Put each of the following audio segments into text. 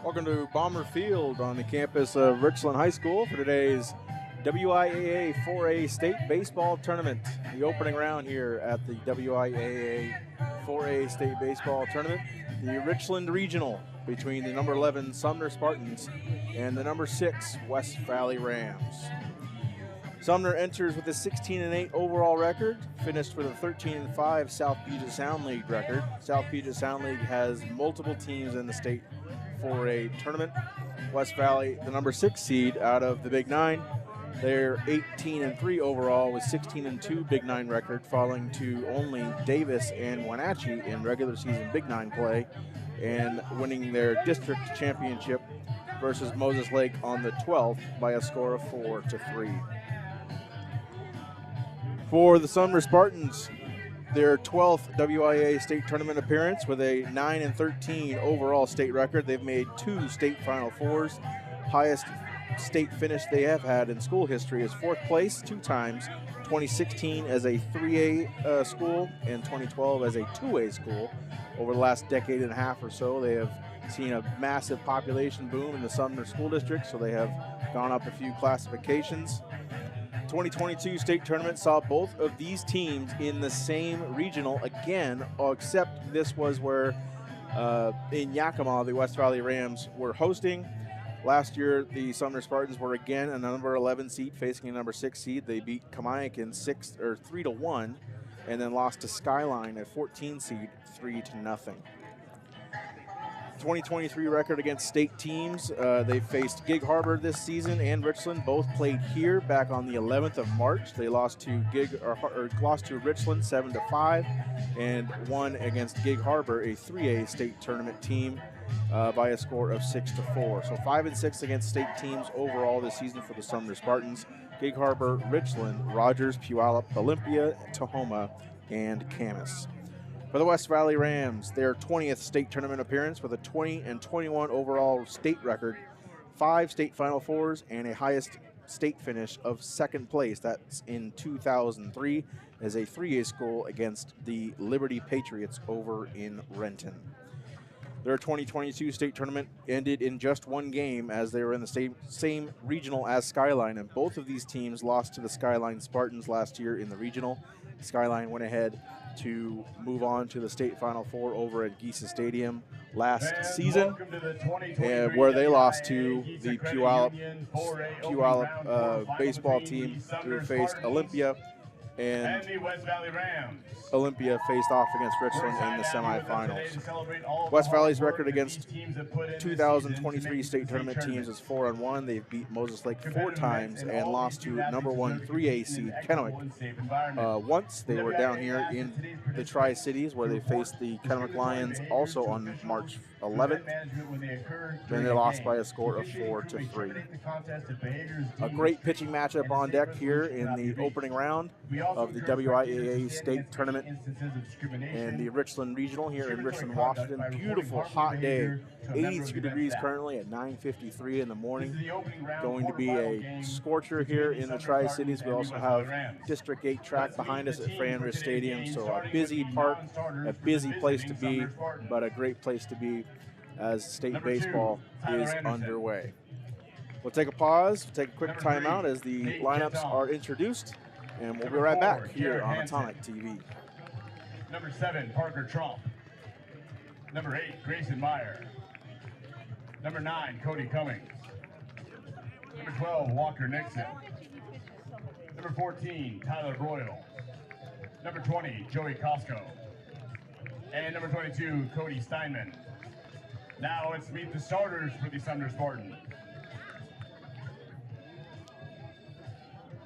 Welcome to Bomber Field on the campus of Richland High School for today's WIAA 4A State Baseball Tournament. The opening round here at the WIAA 4A State Baseball Tournament. The Richland Regional between the number 11 Sumner Spartans and the number 6 West Valley Rams. Sumner enters with a 16-8 overall record, finished with a 13-5 South Puget Sound League record. South Puget Sound League has multiple teams in the state 4A tournament. West Valley, the number 6 seed out of the Big Nine. They're 18-3 overall with 16-2 Big Nine record, falling to only Davis and Wenatchee in regular season Big Nine play, and winning their district championship versus Moses Lake on the 12th by a score of 4-3. For the Sumner Spartans, their 12th WIAA state tournament appearance with a 9-13 overall state record. They've made 2 state Final Fours. Highest state finish they have had in school history is 4th place 2 times, 2016 as a 3A school and 2012 as a 2A school. Over the last decade and a half or so, they have seen a massive population boom in the Sumner School District, so they have gone up a few classifications. 2022 state tournament saw both of these teams in the same regional again, except this was where in Yakima, the West Valley Rams were hosting. Last year, the Sumner Spartans were again a number 11 seed facing a number 6 seed. They beat Kamiakin 3-1, and then lost to Skyline, a 14 seed, 3-0. 2023 record against state teams. They faced Gig Harbor this season and Richland. Both played here back on the 11th of March. They lost to lost to Richland 7-5, and won against Gig Harbor, a 3A state tournament team, by a score of 6-4. So 5-6 against state teams overall this season for the Sumner Spartans. Gig Harbor, Richland, Rogers, Puyallup, Olympia, Tahoma, and Camas. For the West Valley Rams, their 20th state tournament appearance with a 20-21 overall state record, 5 state Final Fours, and a highest state finish of 2nd place. That's in 2003 as a 3A school against the Liberty Patriots over in Renton. Their 2022 state tournament ended in just 1 game as they were in the same regional as Skyline, and both of these teams lost to the Skyline Spartans last year in the regional. Skyline went ahead to move on to the state Final Four over at Geisa Stadium last season, where they lost to the Puyallup baseball team, who faced Olympia, and the West Valley Rams. Olympia faced off against Richland in the semifinals. West Valley's record against 2023 state tournament teams is 4-1. They've beat Moses Lake 4 times and lost to number 1 3A seed Kennewick once. They were down here in the Tri-Cities where they faced the Kennewick Lions also on March 11th. Then they lost by a score of 4-3. A great pitching matchup on deck here in the opening round of the WIAA state tournament and the Richland Regional here in Richland, Washington. Beautiful hot day, 82 degrees currently at 9:53 in the morning. Going to be a scorcher here in the Tri-Cities. We also have District 8 track behind us at Franrich Stadium, so a busy park, a busy place to be, but a great place to be as state baseball is underway. We'll take a pause, take a quick timeout as the lineups are introduced, and we'll be right back here on Atomic TV. Number 7, Parker Trump. Number 8, Grayson Meyer. Number 9, Cody Cummings. Number 12, Walker Nixon. Number 14, Tyler Broyle. Number 20, Joey Costco. And number 22, Cody Steinman. Now let's meet the starters for the Sumner Spartans.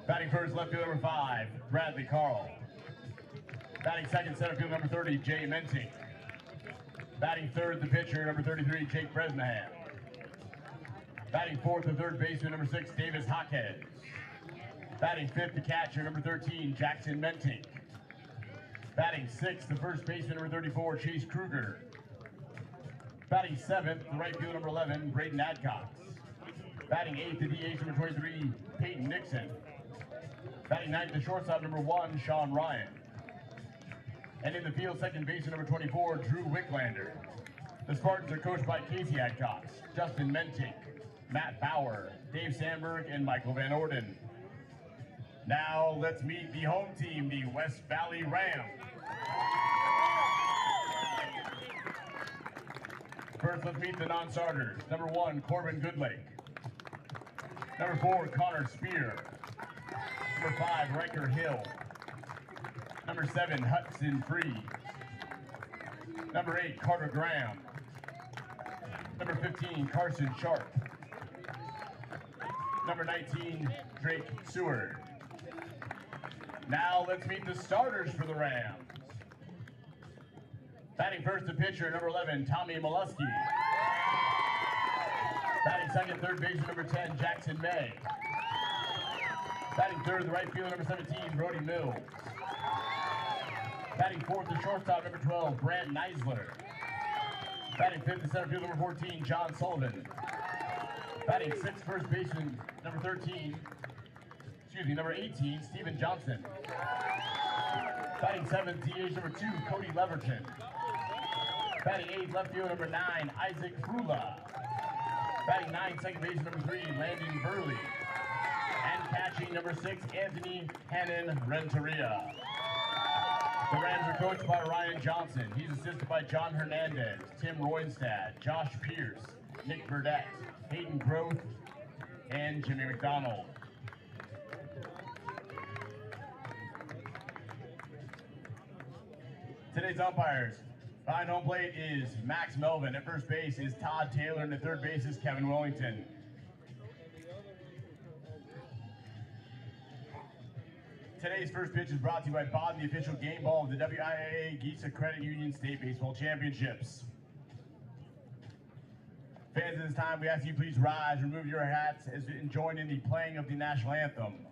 Batting first, left field number 5, Bradley Carl. Batting second, center field number 30, Jay Menting. Batting third, the pitcher, number 33, Jake Bresnahan. Batting fourth, the third baseman, number 6, Davis Hockhead. Batting fifth, the catcher, number 13, Jackson Menting. Batting sixth, the first baseman, number 34, Chase Kruger. Batting seventh, the right field, number 11, Braden Adcox. Batting eighth, the DH, number 23, Peyton Nixon. Batting ninth, the shortstop, number 1, Sean Ryan. And in the field, second baseman, number 24, Drew Wicklander. The Spartans are coached by Casey Adcox, Justin Mentink, Matt Bauer, Dave Sandberg, and Michael Van Orden. Now let's meet the home team, the West Valley Rams. First, let's meet the non-starters. Number 1, Corbin Goodlake. Number 4, Connor Spear. Number 5, Riker Hill. Number 7, Hudson Free. Number 8, Carter Graham. Number 15, Carson Sharp. Number 19, Drake Seward. Now let's meet the starters for the Rams. Batting first, the pitcher, number 11, Tommy Molesky. Batting second, third baseman, number 10, Jackson May. Batting third, the right fielder, number 17, Brody Mills. Batting fourth, the shortstop, number 12, Brant Neisler. Batting fifth, the center fielder, number 14, John Sullivan. Batting sixth, first baseman, number 18, Stephen Johnson. Batting seventh, DH number 2, Cody Leverton. Batting eighth, left field number 9, Isaac Frula. Batting ninth, second baseman number 3, Landon Burley. And catching number 6, Anthony Hannon Renteria. The Rams are coached by Ryan Johnson. He's assisted by John Hernandez, Tim Roynstad, Josh Pierce, Nick Burdett, Hayden Groth, and Jimmy McDonald. Today's umpires. Behind home plate is Max Melvin. At first base is Todd Taylor, and at third base is Kevin Wellington. Today's first pitch is brought to you by Baden, the official game ball of the WIAA Geesa Credit Union State Baseball Championships. Fans, at this time, we ask you please rise, remove your hats, and join in the playing of the national anthem.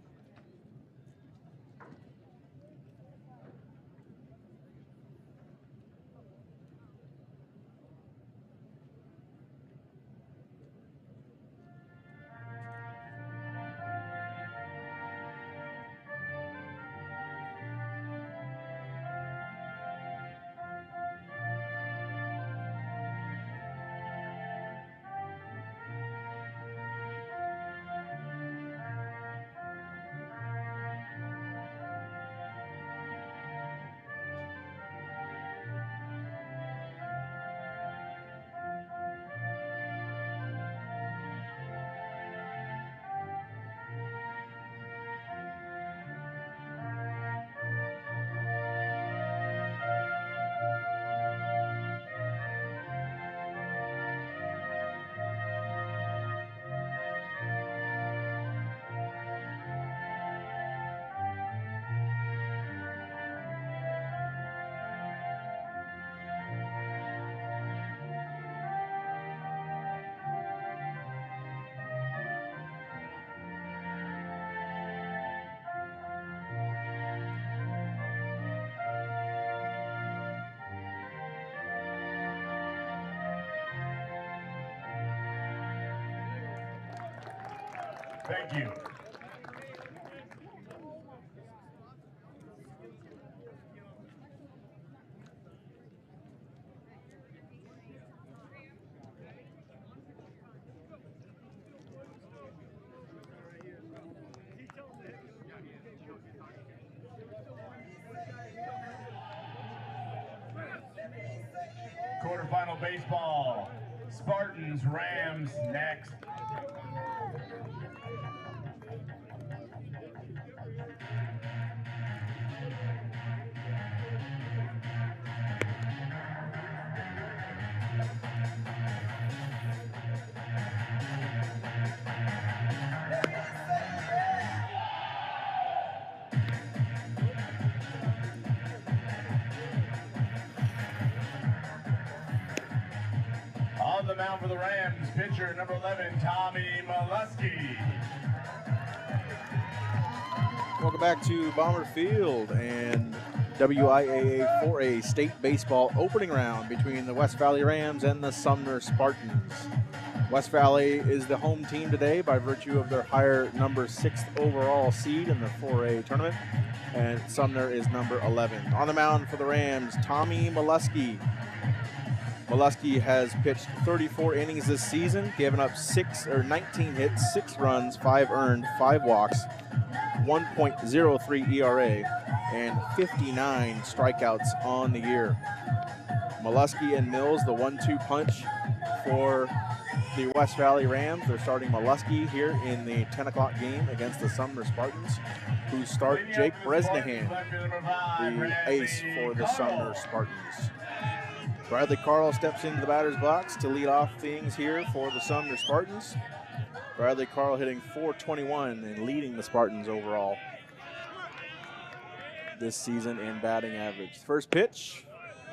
Thank you. Quarterfinal baseball. Spartans, Rams next. On the mound for the Rams, pitcher number 11, Tommy Molesky. Welcome back to Bomber Field and WIAA 4A state baseball opening round between the West Valley Rams and the Sumner Spartans. West Valley is the home team today by virtue of their higher number 6th overall seed in the 4A tournament, and Sumner is number 11. On the mound for the Rams, Tommy Molesky. Molesky has pitched 34 innings this season, given up 19 hits, 6 runs, 5 earned, 5 walks, 1.03 ERA, and 59 strikeouts on the year. Molesky and Mills, the 1-2 punch for the West Valley Rams. They're starting Molesky here in the 10 o'clock game against the Sumner Spartans, who start Jake Bresnahan, the ace for the Sumner Spartans. Bradley Carl steps into the batter's box to lead off things here for the Sumner Spartans. Bradley Carl hitting .421 and leading the Spartans overall this season in batting average. First pitch,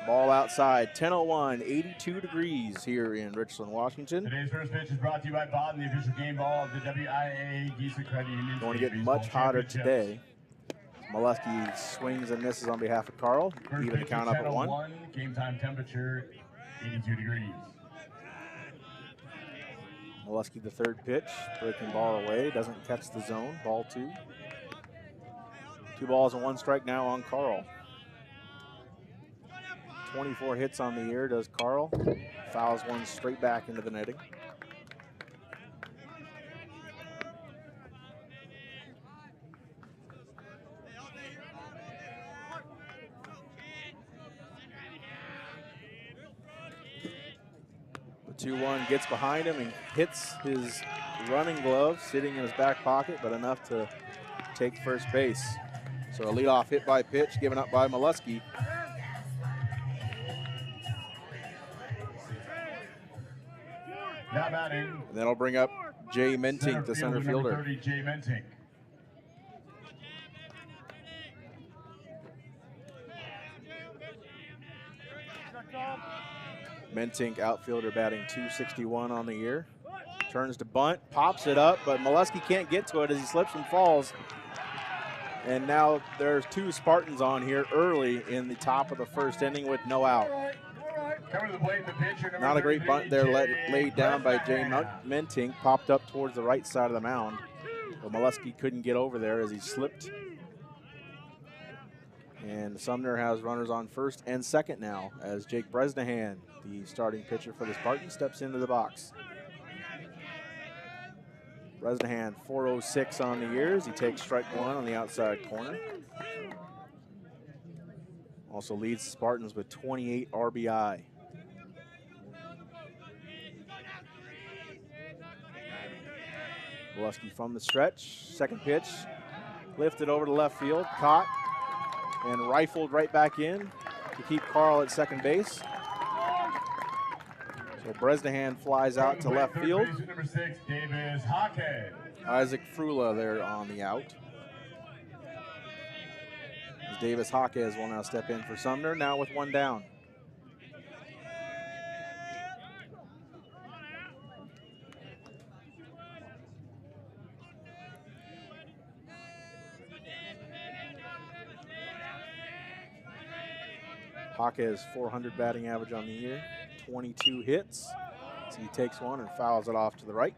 ball outside, 10:01, 82 degrees here in Richland, Washington. Today's first pitch is brought to you by Baden, the official game ball of the WIAA Geesa Credit Union. Going to get much hotter today. Molesky swings and misses on behalf of Carl. Even the count up at 1. Game time temperature, 82 degrees. Molesky, the third pitch, breaking ball away, doesn't catch the zone, ball 2. 2 balls and 1 strike now on Carl. 24 hits on the year does Carl. Fouls one straight back into the netting. The 2-1 gets behind him and hits his running glove, sitting in his back pocket, but enough to take first base. So a leadoff hit by pitch given up by Molesky. Now batting. And that'll bring up Jay Mentink, the center fielder. 30, Jay Mentink. Mentink, outfielder, batting .261 on the year. Turns to bunt, pops it up, but Molesky can't get to it as he slips and falls. And now there's 2 Spartans on here early in the top of the first inning with no out. Not a great bunt there laid down by Jay Mentink, popped up towards the right side of the mound. But Molesky couldn't get over there as he slipped. And Sumner has runners on first and second now as Jake Bresnahan, the starting pitcher for the Spartans, steps into the box. Bresnahan, .406 on the year as he takes strike 1 on the outside corner. Also leads the Spartans with 28 RBI. Molesky from the stretch, second pitch, lifted over to left field, caught, and rifled right back in to keep Carl at second base. So Bresnahan flies out to left field. Number 6, Davis Hockey. Isaac Frula there on the out. As Davis Hawkes will now step in for Sumner, now with 1 down. Hawkes 400 batting average on the year, 22 hits. So he takes one and fouls it off to the right.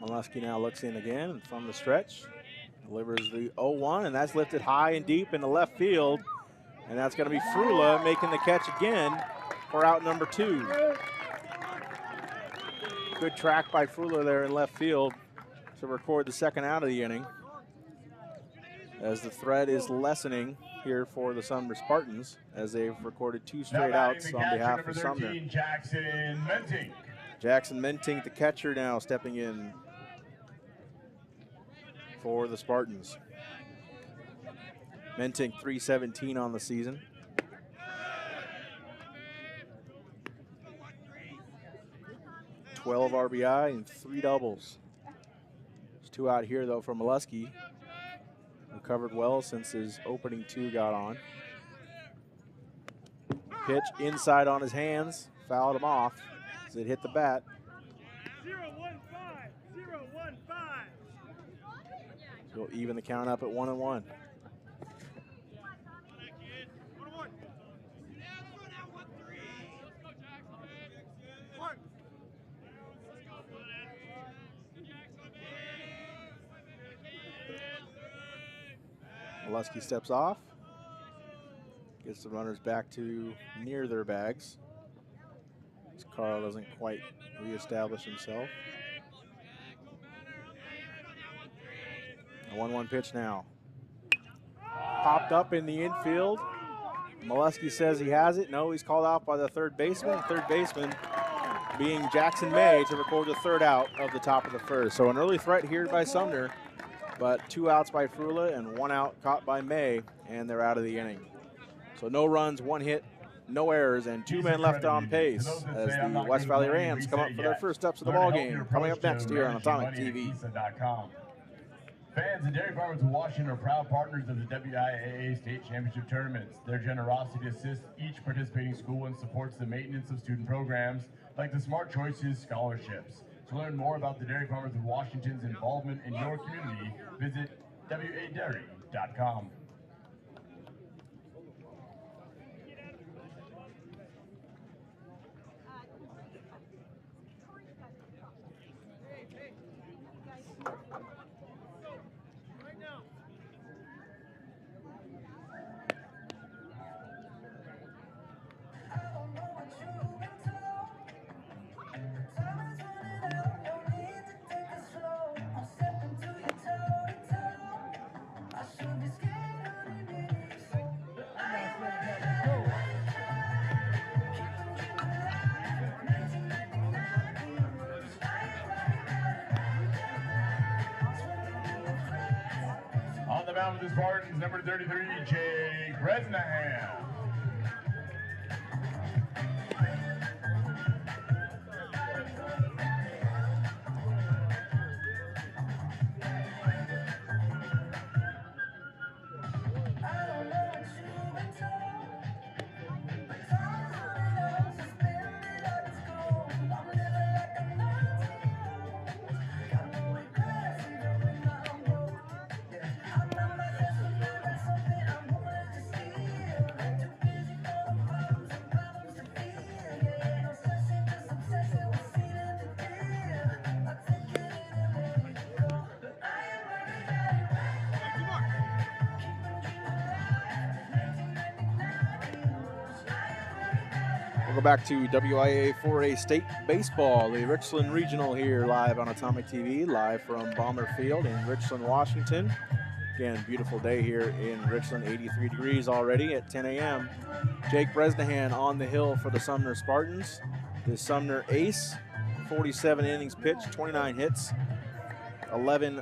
Molesky now looks in again and from the stretch, delivers the 0-1, and that's lifted high and deep into left field. And that's going to be Frula making the catch again for out number 2. Good track by Frula there in left field to record the second out of the inning, as the threat is lessening here for the Sumner Spartans as they've recorded 2 straight outs on behalf of Sumner. Jackson Mentink. Jackson Mentink, the catcher, now stepping in for the Spartans. Mentink, .317 on the season. .12 RBI and 3 doubles. There's 2 out here though for Molesky, who covered well since his opening 2 got on. Pitch inside on his hands, fouled him off as it hit the bat. 0-1-5. He'll even the count up at 1-1. Molesky steps off. Gets the runners back to near their bags. As Carl doesn't quite reestablish himself. A 1-1 pitch now. Popped up in the infield. Molesky says he has it. No, he's called out by the third baseman. Third baseman being Jackson May to record the third out of the top of the first. So an early threat here by Sumner, but 2 outs by Frula and 1 out caught by May, and they're out of the inning. So no runs, 1 hit, no errors, and 2 men left on pace as the West Valley Rams come up for their first steps of the ball game. Coming up next here on Atomic TV. Fans and dairy farmers of Washington are proud partners of the WIAA state championship tournaments. Their generosity assists each participating school and supports the maintenance of student programs like the Smart Choices scholarships. To learn more about the Dairy Farmers of Washington's involvement in your community, visit WADairy.com. On the mound with the Spartans, number 33, Jake Bresnahan. We'll go back to WIAA 4A State Baseball, the Richland Regional here live on Atomic TV, live from Bomber Field in Richland, Washington. Again, beautiful day here in Richland, 83 degrees already at 10 a.m. Jake Bresnahan on the hill for the Sumner Spartans. The Sumner ace, 47 innings pitched, 29 hits, 11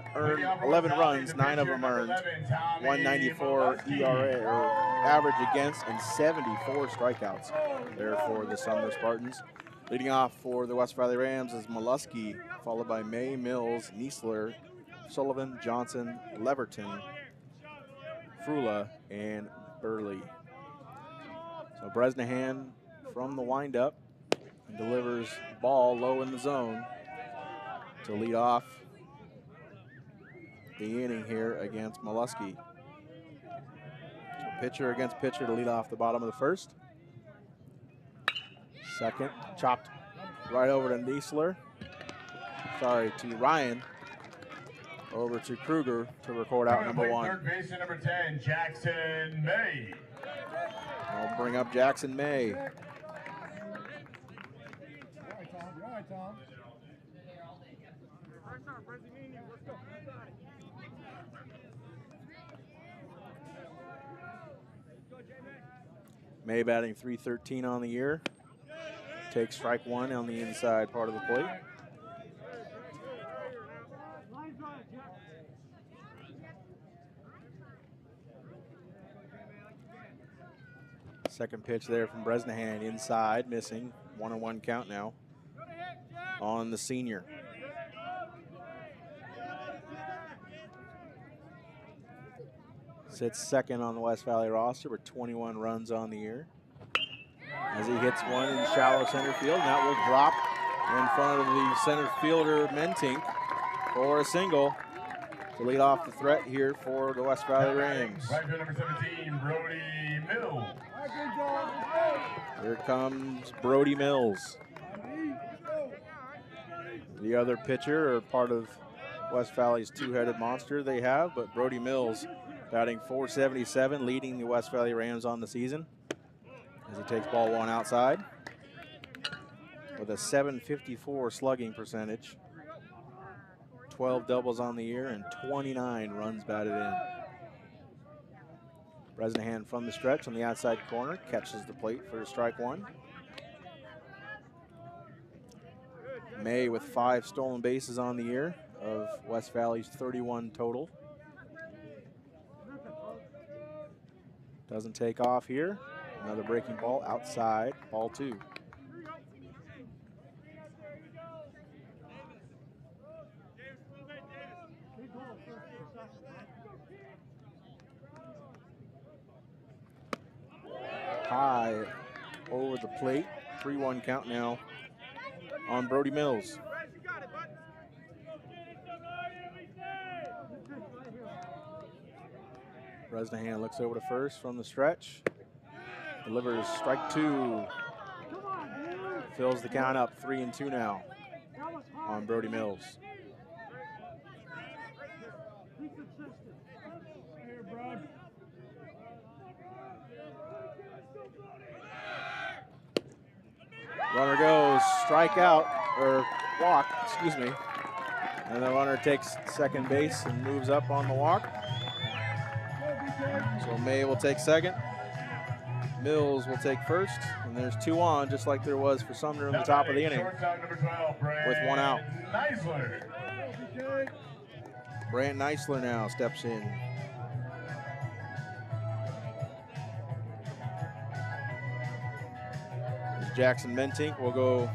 runs, 9 of them earned, 194 ERA or average against, and 74 strikeouts there for the Sumner Spartans. Leading off for the West Valley Rams is Molesky, followed by May, Mills, Niesler, Sullivan, Johnson, Leverton, Frula, and Burley. So Bresnahan from the windup and delivers the ball low in the zone to lead off the inning here against Molesky. So pitcher against pitcher to lead off the bottom of the first. Second, chopped right over to Niesler. Sorry, to Ryan. Over to Kruger to record out number 1. Third baseman number 10, Jackson May. I'll bring up Jackson May. You're all right, Tom. You're all right, Tom. May batting .313 on the year. Takes strike 1 on the inside part of the plate. Second pitch there from Bresnahan inside, missing. 1-1 count now on the senior. Sits second on the West Valley roster with 21 runs on the year. As he hits one in shallow center field, and that will drop in front of the center fielder Mentink for a single to lead off the threat here for the West Valley Rams. Right field number 17, Brody Mills. Here comes Brody Mills. The other pitcher, or part of West Valley's two-headed monster they have, but Brody Mills batting .477, leading the West Valley Rams on the season as he takes ball one outside with a .754 slugging percentage, 12 doubles on the year, and 29 runs batted in. Bresnahan from the stretch on the outside corner, catches the plate for strike one. May with 5 stolen bases on the year of West Valley's 31 total. Doesn't take off here. Another breaking ball outside, ball 2. High over the plate, 3-1 count now on Brody Mills. Bresnahan looks over to first from the stretch. Delivers strike 2. Fills the count up, 3-2 now on Brody Mills. Runner goes, strikeout, or walk, excuse me. And the runner takes second base and moves up on the walk. So May will take second. Mills will take first. And there's 2 on, just like there was for Sumner in the top of the inning, with 1 out. Brant Neisler now steps in. Jackson Mentink will go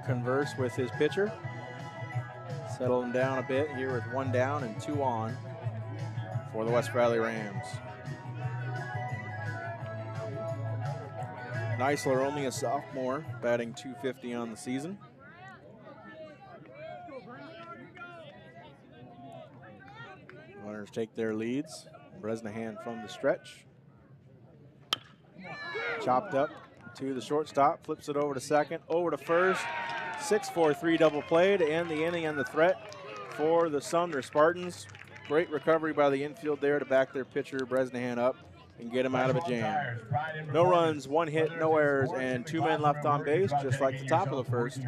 converse with his pitcher. Settle him down a bit here with 1 down and 2 on for the West Valley Rams. Neisler, only a sophomore, batting .250 on the season. Runners take their leads. Bresnahan from the stretch. Chopped up to the shortstop, flips it over to second, over to first. 6-4-3 double play to end the inning and the threat for the Sumner Spartans. Great recovery by the infield there to back their pitcher Bresnahan up and get him out of a jam. No runs, 1 hit, no errors, and 2 men left on base, just like the top of the first.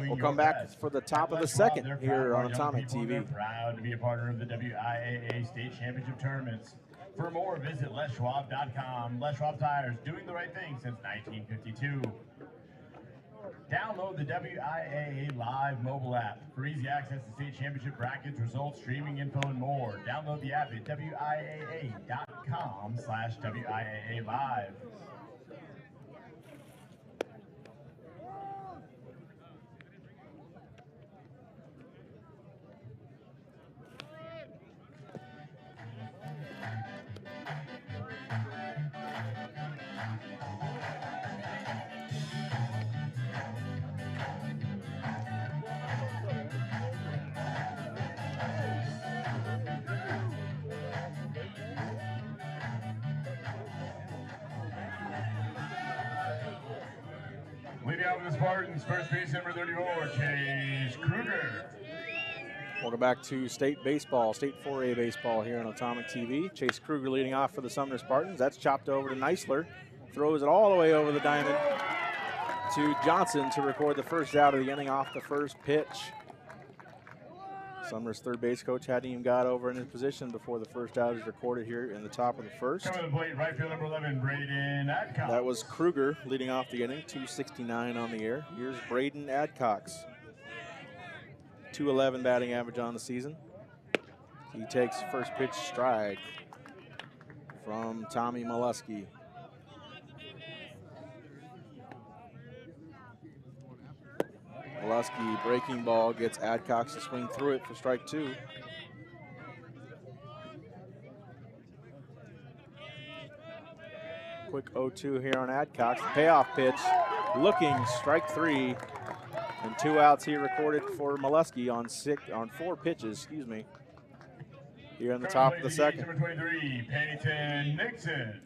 We'll come back for the top of the second here on Atomic TV. Proud to be a partner of the WIAA State Championship Tournaments. For more, visit leschwab.com. Les Schwab Tires, doing the right thing since 1952. Download the WIAA Live mobile app for easy access to state championship brackets, results, streaming info, and more. Download the app at WIAA.com/WIAA Live. Leading out with the Spartans, first base number 34, Chase Kruger. Welcome back to state baseball, state 4A baseball here on Atomic TV. Chase Kruger leading off for the Sumner Spartans. That's chopped over to Neisler. Throws it all the way over the diamond to Johnson to record the first out of the inning off the first pitch. Sumner's third base coach hadn't even got over in his position before the first out is recorded here in the top of the first. Coming to the plate, right field number 11, Braden Adcox. That was Kruger leading off the inning, 269 on the year. Here's Braden Adcox. 211 batting average on the season. He takes first pitch strike from Tommy Molesky. Molesky breaking ball gets Adcox to swing through it for strike 2. Quick 0-2 here on Adcox. The payoff pitch, looking, strike 3. And 2 outs here recorded for Molesky on 4 pitches, excuse me, here in the top of the second. Number 23, Peyton Nixon.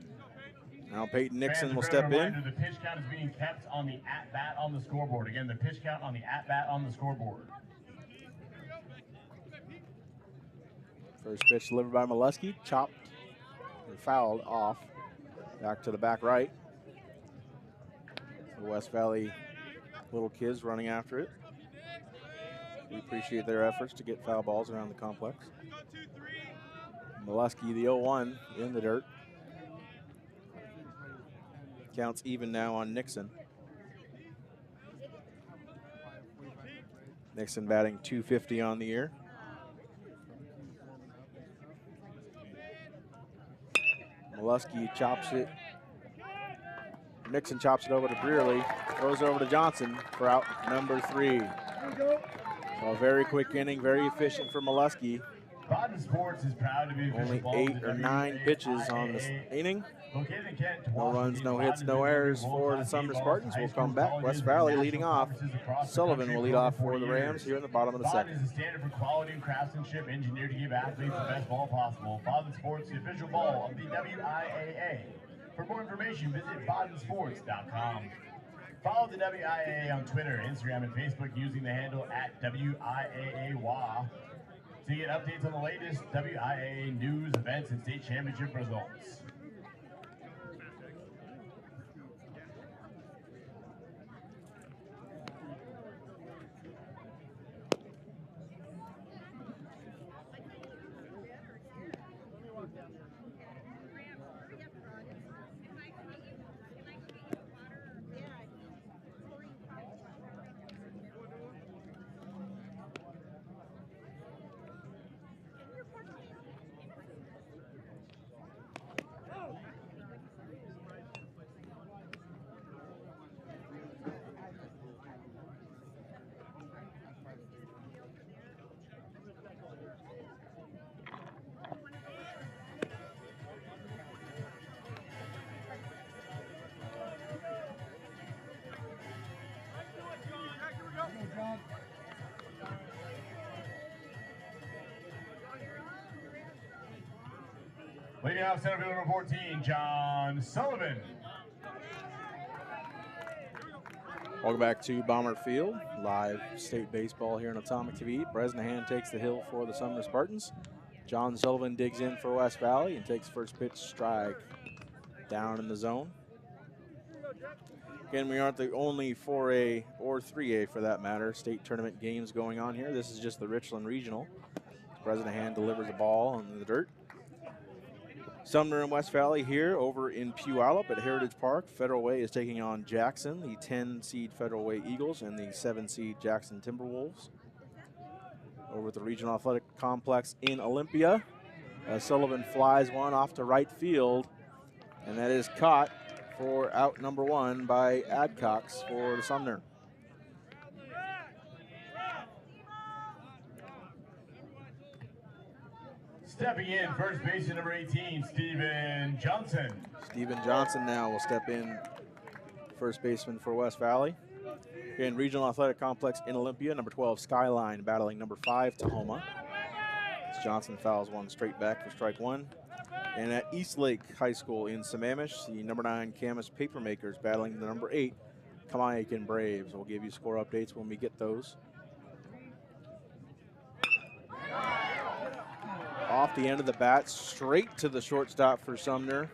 Now Peyton Nixon will step in. The pitch count is being kept on the at-bat on the scoreboard. Again, the pitch count on the at-bat on the scoreboard. First pitch delivered by Molesky, chopped and fouled off. Back to the back right. The West Valley little kids running after it. We appreciate their efforts to get foul balls around the complex. Molesky, the 0-1 in the dirt. Counts even now on Nixon. Nixon batting .250 on the year. Molesky chops it. Nixon chops it over to Brearley. Throws it over to Johnson for out number 3. A very quick inning, very efficient for Molesky. Baden Sports is proud to be Only 8 or 9 pitches on this inning. No runs, no hits, no errors for the Sumner Spartans. We'll come back. West Valley leading off. Sullivan will lead off for the Rams here in the bottom of the second. Baden is the standard for quality and craftsmanship engineered to give athletes the best ball possible. Baden Sports, the official ball of the WIAA. For more information, visit badensports.com. Follow the WIAA on Twitter, Instagram, and Facebook using the handle @WIAAWA to get updates on the latest WIAA news, events, and state championship results. Leading off center field number 14, John Sullivan. Welcome back to Bomber Field. Live state baseball here on Atomic TV. Bresnahan takes the hill for the Sumner Spartans. John Sullivan digs in for West Valley and takes first pitch strike down in the zone. Again, we aren't the only 4A or 3A for that matter state tournament games going on here. This is just the Richland Regional. Bresnahan delivers a ball in the dirt. Sumner and West Valley here over in Puyallup at Heritage Park. Federal Way is taking on Jackson, the 10-seed Federal Way Eagles and the 7-seed Jackson Timberwolves. Over at the Regional Athletic Complex in Olympia. Sullivan flies one off to right field, and that is caught for out number 1 by Adcox for the Sumner. Stepping in, first baseman number 18, Steven Johnson. Steven Johnson now will step in, first baseman for West Valley. In Regional Athletic Complex in Olympia, number 12, Skyline, battling number 5, Tahoma. As Johnson fouls one straight back for strike 1. And at Eastlake High School in Sammamish, the number 9, Camas Papermakers, battling the number 8, Kamaikan Braves. We'll give you score updates when we get those. Off the end of the bat, straight to the shortstop for Sumner.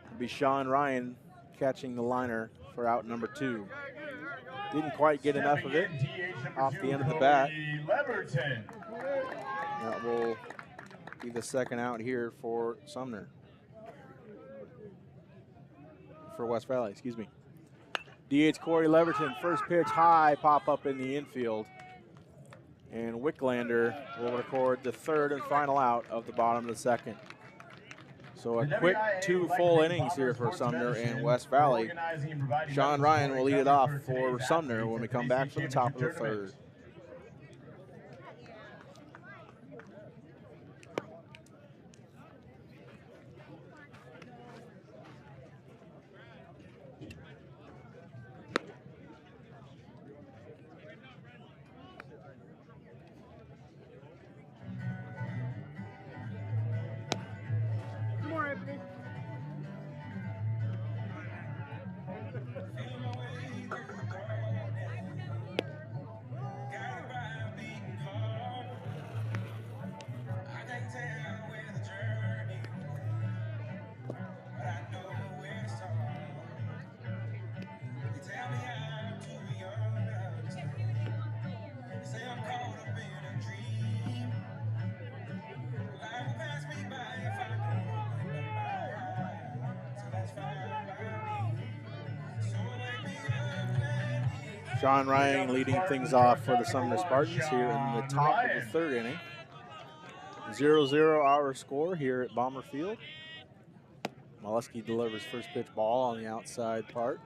It'll be Sean Ryan catching the liner for out number 2. Didn't quite get enough of it off the end of the bat. That will be the second out here for Sumner. For West Valley, excuse me. DH Corey Leverton, first pitch high, pop up in the infield. And Wicklander will record the third and final out of the bottom of the second. So a quick 2 full innings here for Sumner and West Valley. Sean Ryan will lead it off for Sumner when we come back for the top of the third. Sean Ryan leading things off for the Sumner Spartans here in the top of the third inning. 0-0 our score here at Bomber Field. Molesky delivers first pitch ball on the outside part,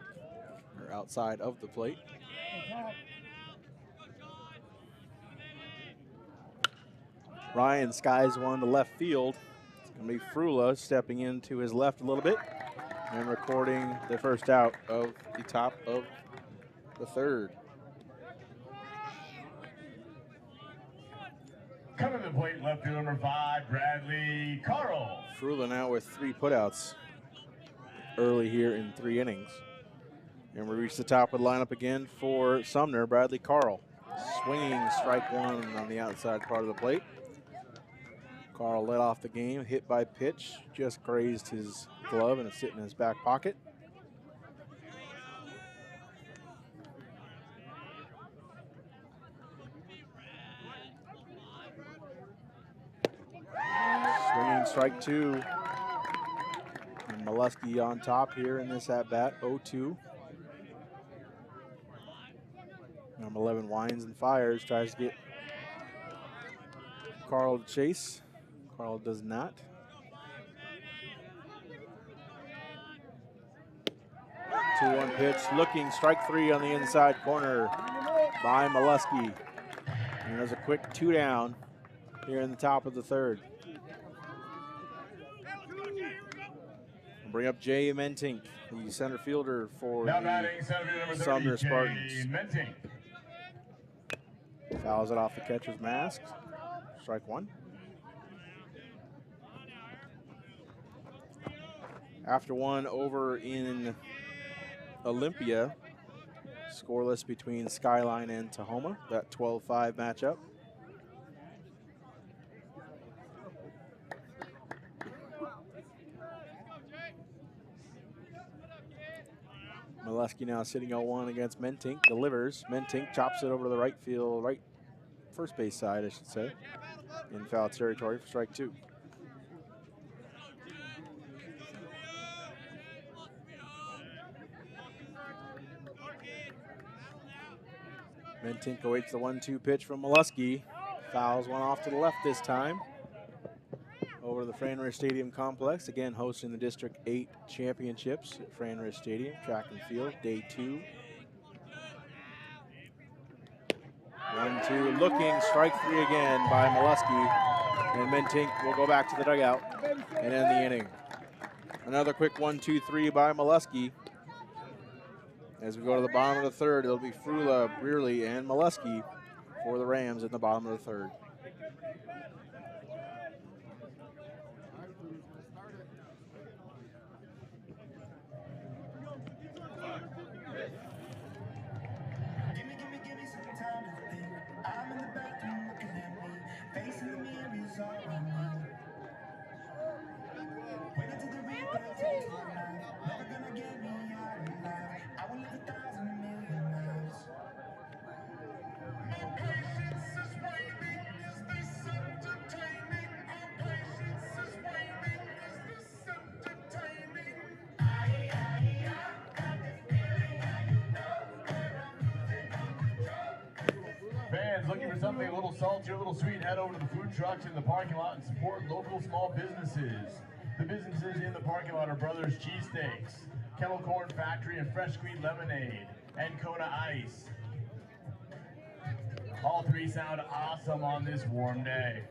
or outside of the plate. Ryan skies one to left field. It's going to be Frula stepping into his left a little bit and recording the first out of the top of the third. Coming to the plate, left field number 5, Bradley Carl. Frula now with 3 putouts early here in 3 innings. And we reach the top of the lineup again for Sumner, Bradley Carl. Swinging strike 1 on the outside part of the plate. Carl led off the game, hit by pitch, just grazed his glove and it's sitting in his back pocket. Swinging strike 2. And Molesky on top here in this at-bat, 0-2. Number 11 winds and fires, tries to get Carl to chase. Carl does not. 2-1 pitch, looking, strike 3 on the inside corner by Molesky. And there's a quick 2 down here in the top of the third. Bring up Jay Mentink, the center fielder for the Sumner Spartans. Fouls it off the catcher's mask. Strike 1. After one over in Olympia, scoreless between Skyline and Tahoma, that 12-5 matchup. Molesky now sitting 0-1 against Mentink, delivers. Mentink chops it over to the right field, right first base side, I should say, in foul territory for strike 2. Mentink awaits the 1-2 pitch from Molesky. Fouls one off to the left this time. Over the Fran-Rish Stadium complex, again hosting the District 8 championships at Fran-Rish Stadium, track and field, day 2. 1-2, looking, strike 3 again by Molesky. And Mentink will go back to the dugout and end the inning. Another quick 1-2-3 by Molesky. As we go to the bottom of the third, it'll be Frula, Brearley, and Molesky for the Rams in the bottom of the third. Fans looking for something a little salty, a little sweet, head over to the food trucks in the parking lot and support local small businesses. The businesses in the parking lot are Brothers Cheesesteaks, Kettle Corn Factory and Fresh Squeezed Lemonade, and Kona Ice. All 3 sound awesome on this warm day.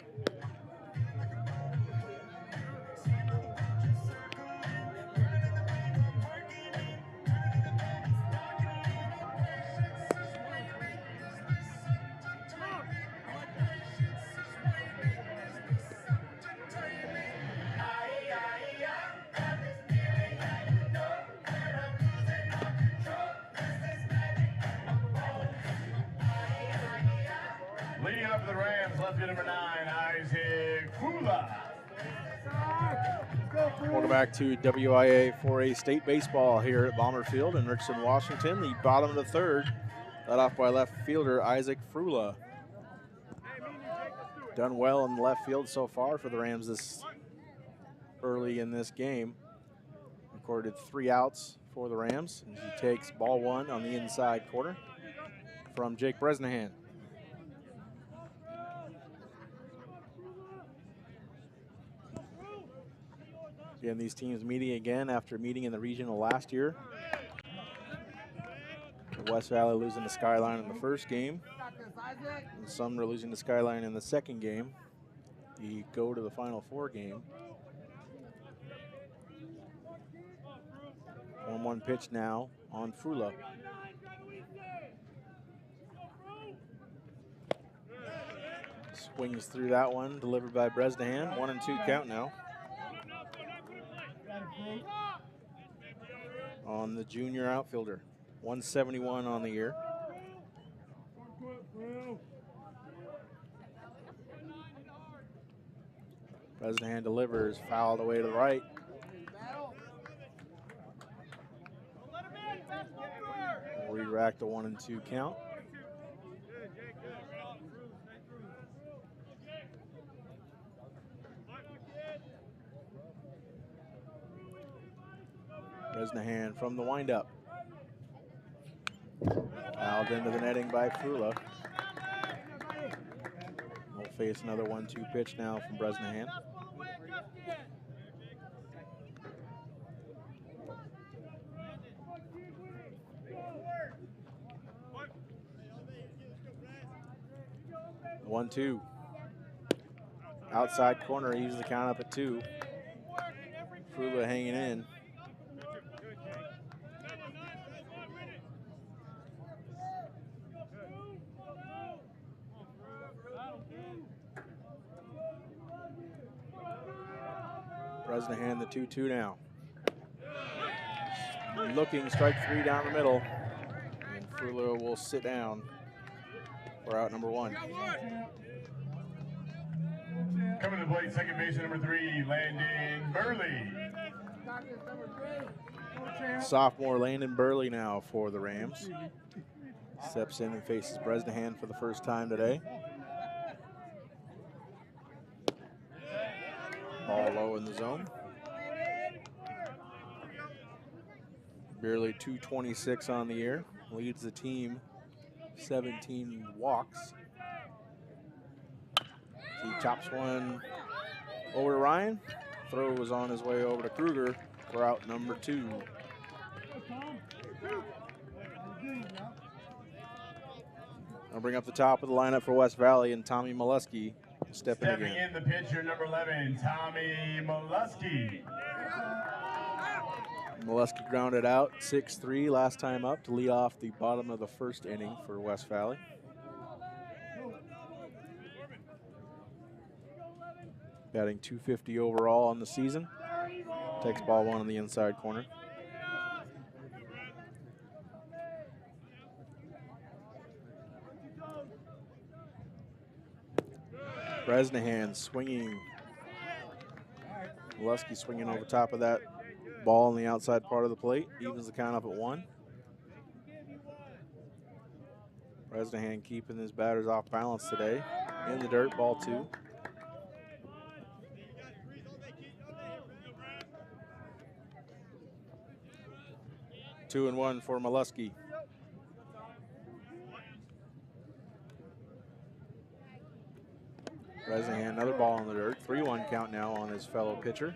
Leading up for the Rams, left field number 9, Isaac Frula. Welcome back to WIAA 4A State Baseball here at Bomber Field in Richland, Washington. The bottom of the third, led off by left fielder Isaac Frula. Done well in the left field so far for the Rams this early in this game. Recorded 3 outs for the Rams. And he takes ball 1 on the inside corner. from Jake Bresnahan. Again, these teams meeting again after meeting in the regional last year. West Valley losing to Skyline in the first game, and Sumner losing to Skyline in the second game. The go to the Final Four game. 1-1 pitch now on Frula. Swings through that one, delivered by Bresnahan. 1-2 count now on the junior outfielder. 171 on the year. Bresnahan delivers, fouled away to the right. Redirect the 1-2 count. Bresnahan from the windup. Fouled into the netting by Frula. We'll face another 1-2 pitch now from Bresnahan. The 1-2. Outside corner, he the count up at 2. Frula hanging in. Bresnahan the 2-2 now. Looking, strike 3 down the middle. And Frula will sit down for out number 1. Coming to the plate, second baseman number 3, Landon Burley. Sophomore Landon Burley now for the Rams. Steps in and faces Bresnahan for the first time today. Ball low in the zone. Barely 226 on the year. Leads the team 17 walks. He chops one over to Ryan. Throw was on his way over to Kruger for out number 2. I'll bring up the top of the lineup for West Valley, and Tommy Molesky stepping in the pitcher, number 11, Tommy Molesky. Molesky grounded out 6-3 last time up to lead off the bottom of the first inning for West Valley. Batting .250 overall on the season. Takes ball 1 on the inside corner. Bresnahan swinging. Molesky swinging over top of that ball on the outside part of the plate. Evens the count up at 1. Bresnahan keeping his batters off balance today. In the dirt, ball 2. Two and 1 for Molesky. Bresnahan, another ball in the dirt. 3-1 count now on his fellow pitcher.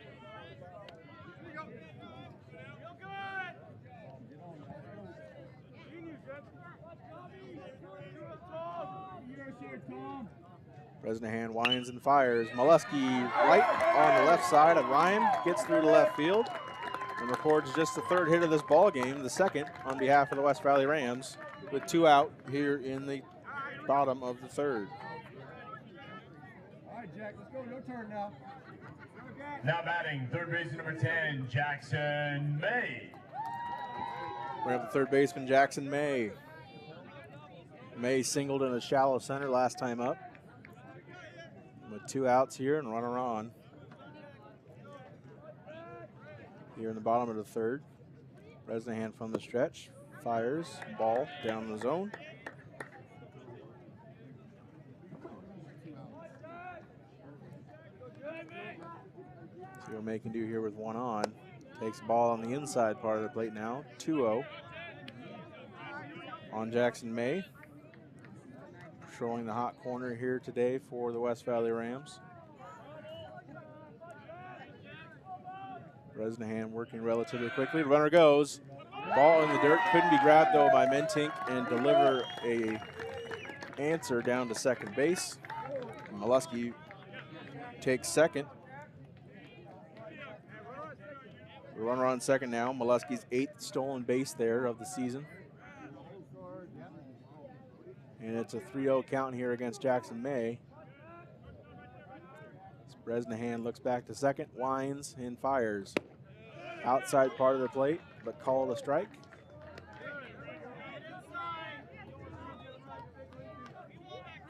Bresnahan winds and fires. Molesky right on the left side of Ryan. Gets through to left field and records just the 3rd hit of this ball game, the 2nd on behalf of the West Valley Rams, with 2 out here in the bottom of the 3rd. All right, Jack, let's go. Your turn now. Now batting, third baseman number 10, Jackson May. Bring up the third baseman, Jackson May. May singled in a shallow center last time up. With 2 outs here and runner on. Here in the bottom of the 3rd. Bresnahan from the stretch. Fires, ball down the zone. See what May can do here with 1 on. Takes the ball on the inside part of the plate now. 2-0 on Jackson May. showing the hot corner here today for the West Valley Rams. Bresnahan working relatively quickly. Runner goes. Ball in the dirt. Couldn't be grabbed though by Mentink and deliver a answer down to second base. Molesky takes second. The runner on second now. Molesky's 8th stolen base there of the season. And it's a 3-0 count here against Jackson May. Bresnahan looks back to second, winds and fires. Outside part of the plate, but called a strike.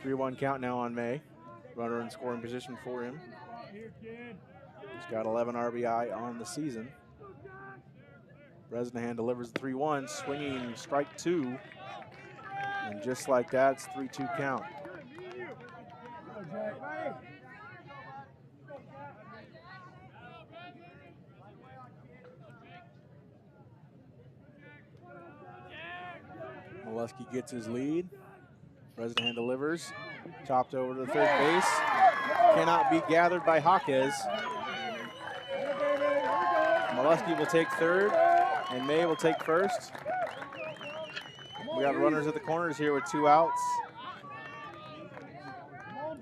Three-1 count now on May. Runner in scoring position for him. He's got 11 RBI on the season. Bresnahan delivers the 3-1, swinging strike 2. And just like that, it's 3-2 count. Molesky gets his lead. Bresnahan delivers. Chopped over to the third base. Cannot be gathered by Jaquez. Molesky will take third, and May will take first. We got runners at the corners here with 2 outs.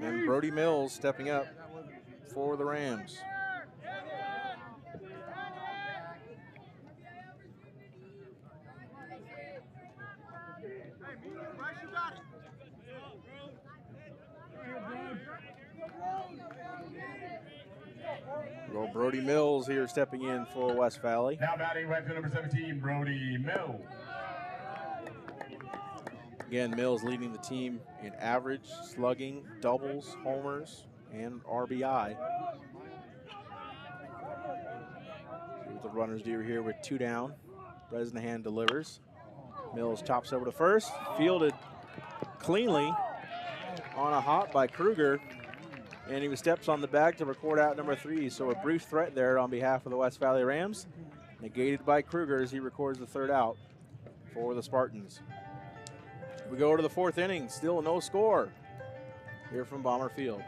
And Brody Mills stepping up for the Rams. Well, Brody Mills here stepping in for West Valley. Now batting right to number 17, Brody Mills. Again, Mills leading the team in average, slugging, doubles, homers, and RBI. See what the runners do here with 2 down. Bresnahan delivers. Mills chops over to first, fielded cleanly on a hop by Kruger. And he steps on the bag to record out number 3. So a brief threat there on behalf of the West Valley Rams. Negated by Kruger as he records the 3rd out for the Spartans. We go to the 4th inning, still no score here from Bomber Field.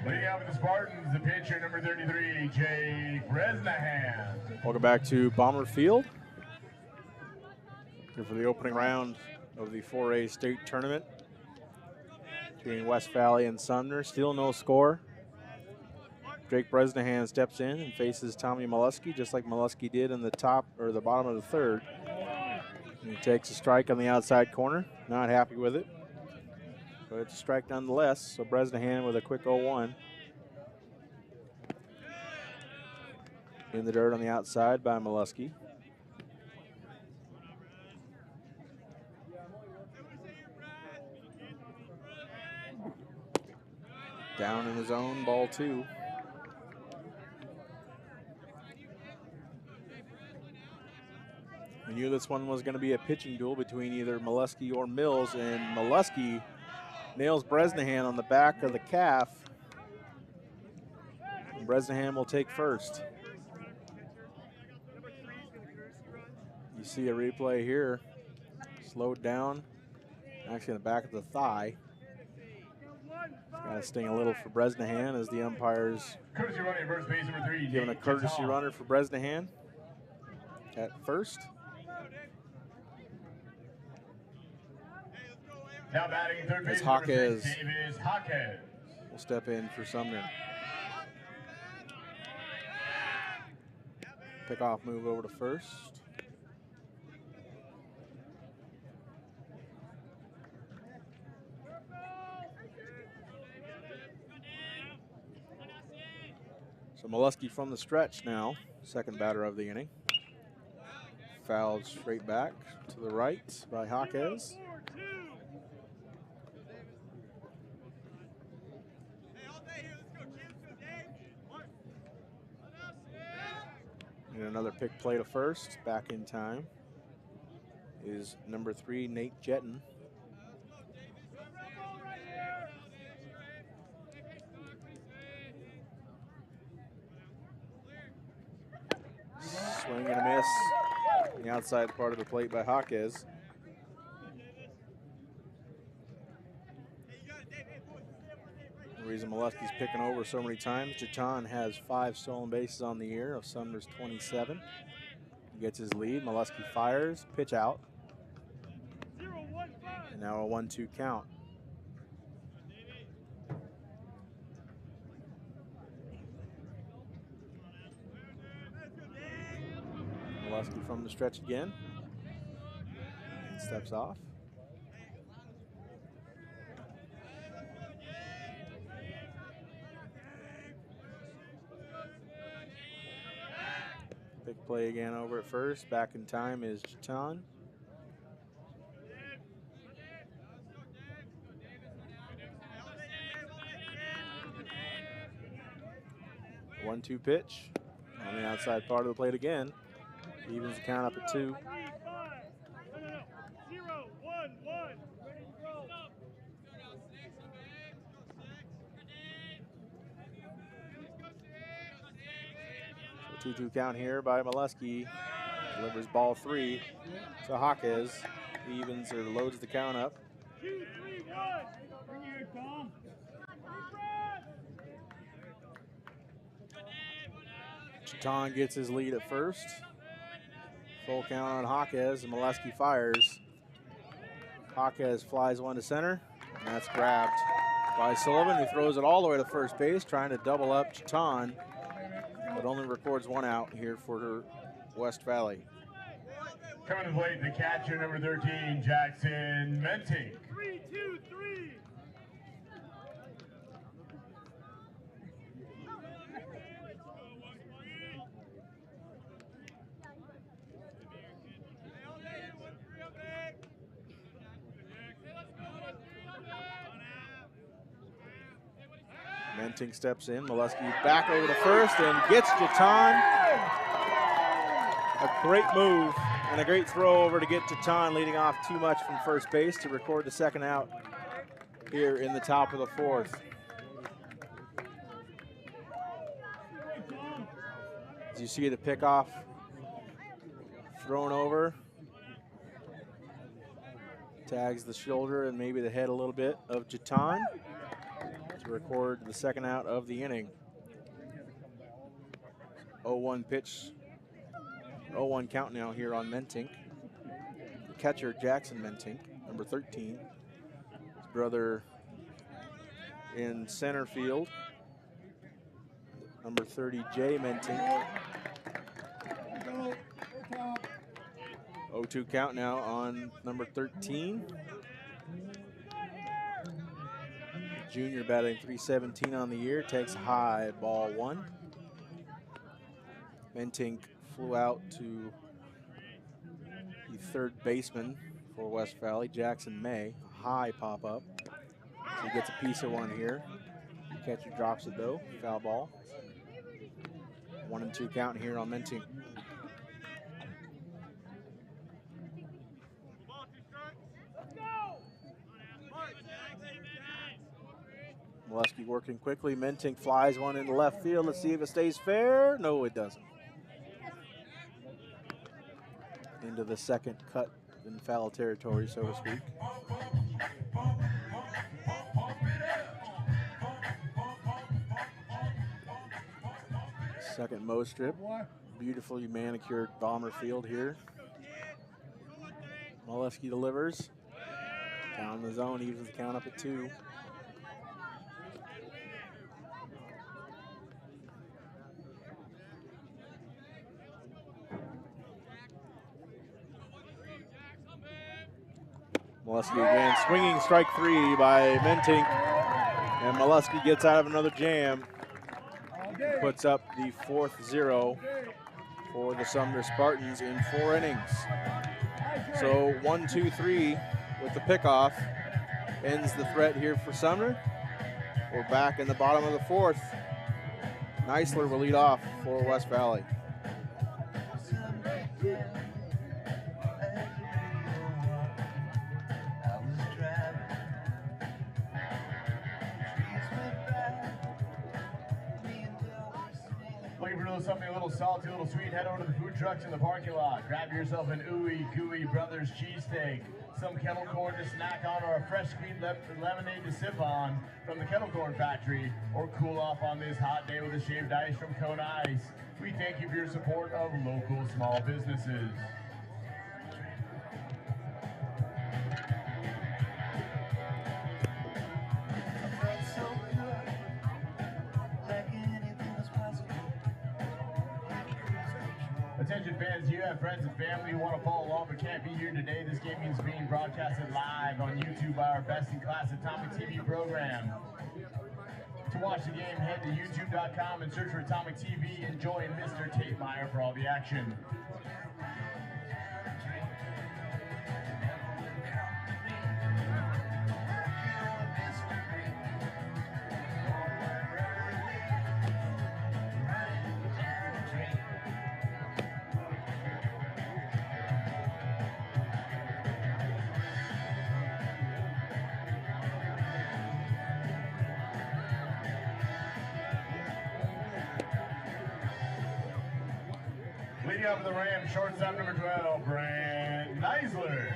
Leading out with the Spartans, the pitcher, number 33, Jake Bresnahan. Welcome back to Bomber Field. Here for the opening round of the 4A state tournament between West Valley and Sumner. Still no score. Jake Bresnahan steps in and faces Tommy Molesky, just like Molesky did in the top or the bottom of the 3rd. And he takes a strike on the outside corner. Not happy with it, but it's a strike nonetheless. So Bresnahan with a quick 0-1. In the dirt on the outside by Molesky. Down in his own, ball 2. We knew this one was going to be a pitching duel between either Molesky or Mills, and Molesky nails Bresnahan on the back of the calf. And Bresnahan will take first. You see a replay here, slowed down. Actually, in the back of the thigh. Got to sting a little for Bresnahan as the umpires Courtesy running first base number 3. giving a Nate courtesy Jeton. runner for Bresnahan at first. Now batting third As base number 6, Jaquez Davis Jaquez. will step in for Sumner. Pickoff move over to first. So Molesky from the stretch now, second batter of the inning. Fouled straight back to the right by Jaquez. And another pick play to first. Back in time is number 3, Nate Jeton. Swing and a miss on the outside part of the plate by Jaquez. The reason Molesky's picking over so many times, Jeton has 5 stolen bases on the year of Sumner's 27. He gets his lead, Molesky fires, pitch out. And now a 1-2 count. Molesky from the stretch again. And steps off. Big play again over at first. Back in time is Jeton. One-two pitch on the outside part of the plate again. Evens the count up at 2. So 2-2 count here by Molesky. Delivers ball 3 to Jaquez. Evens or loads the count up. 2-3-1. Bring it here, Tom. Jeton gets his lead at first. Full count on Jaquez, and Molesky fires. Jaquez flies one to center, and that's grabbed by Sullivan, who throws it all the way to first base, trying to double up Jeton, but only records 1 out here for West Valley. Coming to the plate, the catcher, number 13, Jackson Menting. 3-2-3. Menting steps in, Molesky back over to first and gets Jeton. A great move and a great throw over to get Jeton, leading off too much from first base to record the second out here in the top of the 4th. As you see the pickoff thrown over, tags the shoulder and maybe the head a little bit of Jeton to record the second out of the inning. 0-1 pitch, 0-1 count now here on Menting. The catcher, Jackson Menting, number 13. His brother in center field, number 30, Jay Menting. 0-2 count now on number 13. Junior batting .317 on the year, takes high, ball 1. Menting flew out to the third baseman for West Valley, Jackson May. A high pop up. So he gets a piece of one here. Catcher drops it though, foul ball. 1-2 count here on Menting. Molesky working quickly. Menting flies one into left field. Let's see if it stays fair. No, it doesn't. Into the second cut in foul territory, so to speak. Second Mo strip. Beautifully manicured bomber field here. Molesky delivers. Down the zone, evens the count up at 2. Molesky again, swinging strike 3 by Mentink. And Molesky gets out of another jam. Puts up the 4th-0 for the Sumner Spartans in 4 innings. So 1-2-3 with the pickoff ends the threat here for Sumner. We're back in the bottom of the 4th. Neisler will lead off for West Valley. Looking for something a little salty, a little sweet, head over to the food trucks in the parking lot. Grab yourself an Ooey Gooey Brothers cheesesteak, some kettle corn to snack on, or a fresh squeezed lemonade to sip on from the Kettle Corn Factory, or cool off on this hot day with a shaved ice from Cone Ice. We thank you for your support of local small businesses. Attention fans, you have friends and family who want to follow along but can't be here today. This game is being broadcasted live on YouTube by our best-in-class Atomic TV program. To watch the game, head to youtube.com and search for Atomic TV and join Mr. Tate Meyer for all the action. Leading up for the Rams, shortstop number 12, Brent Neisler.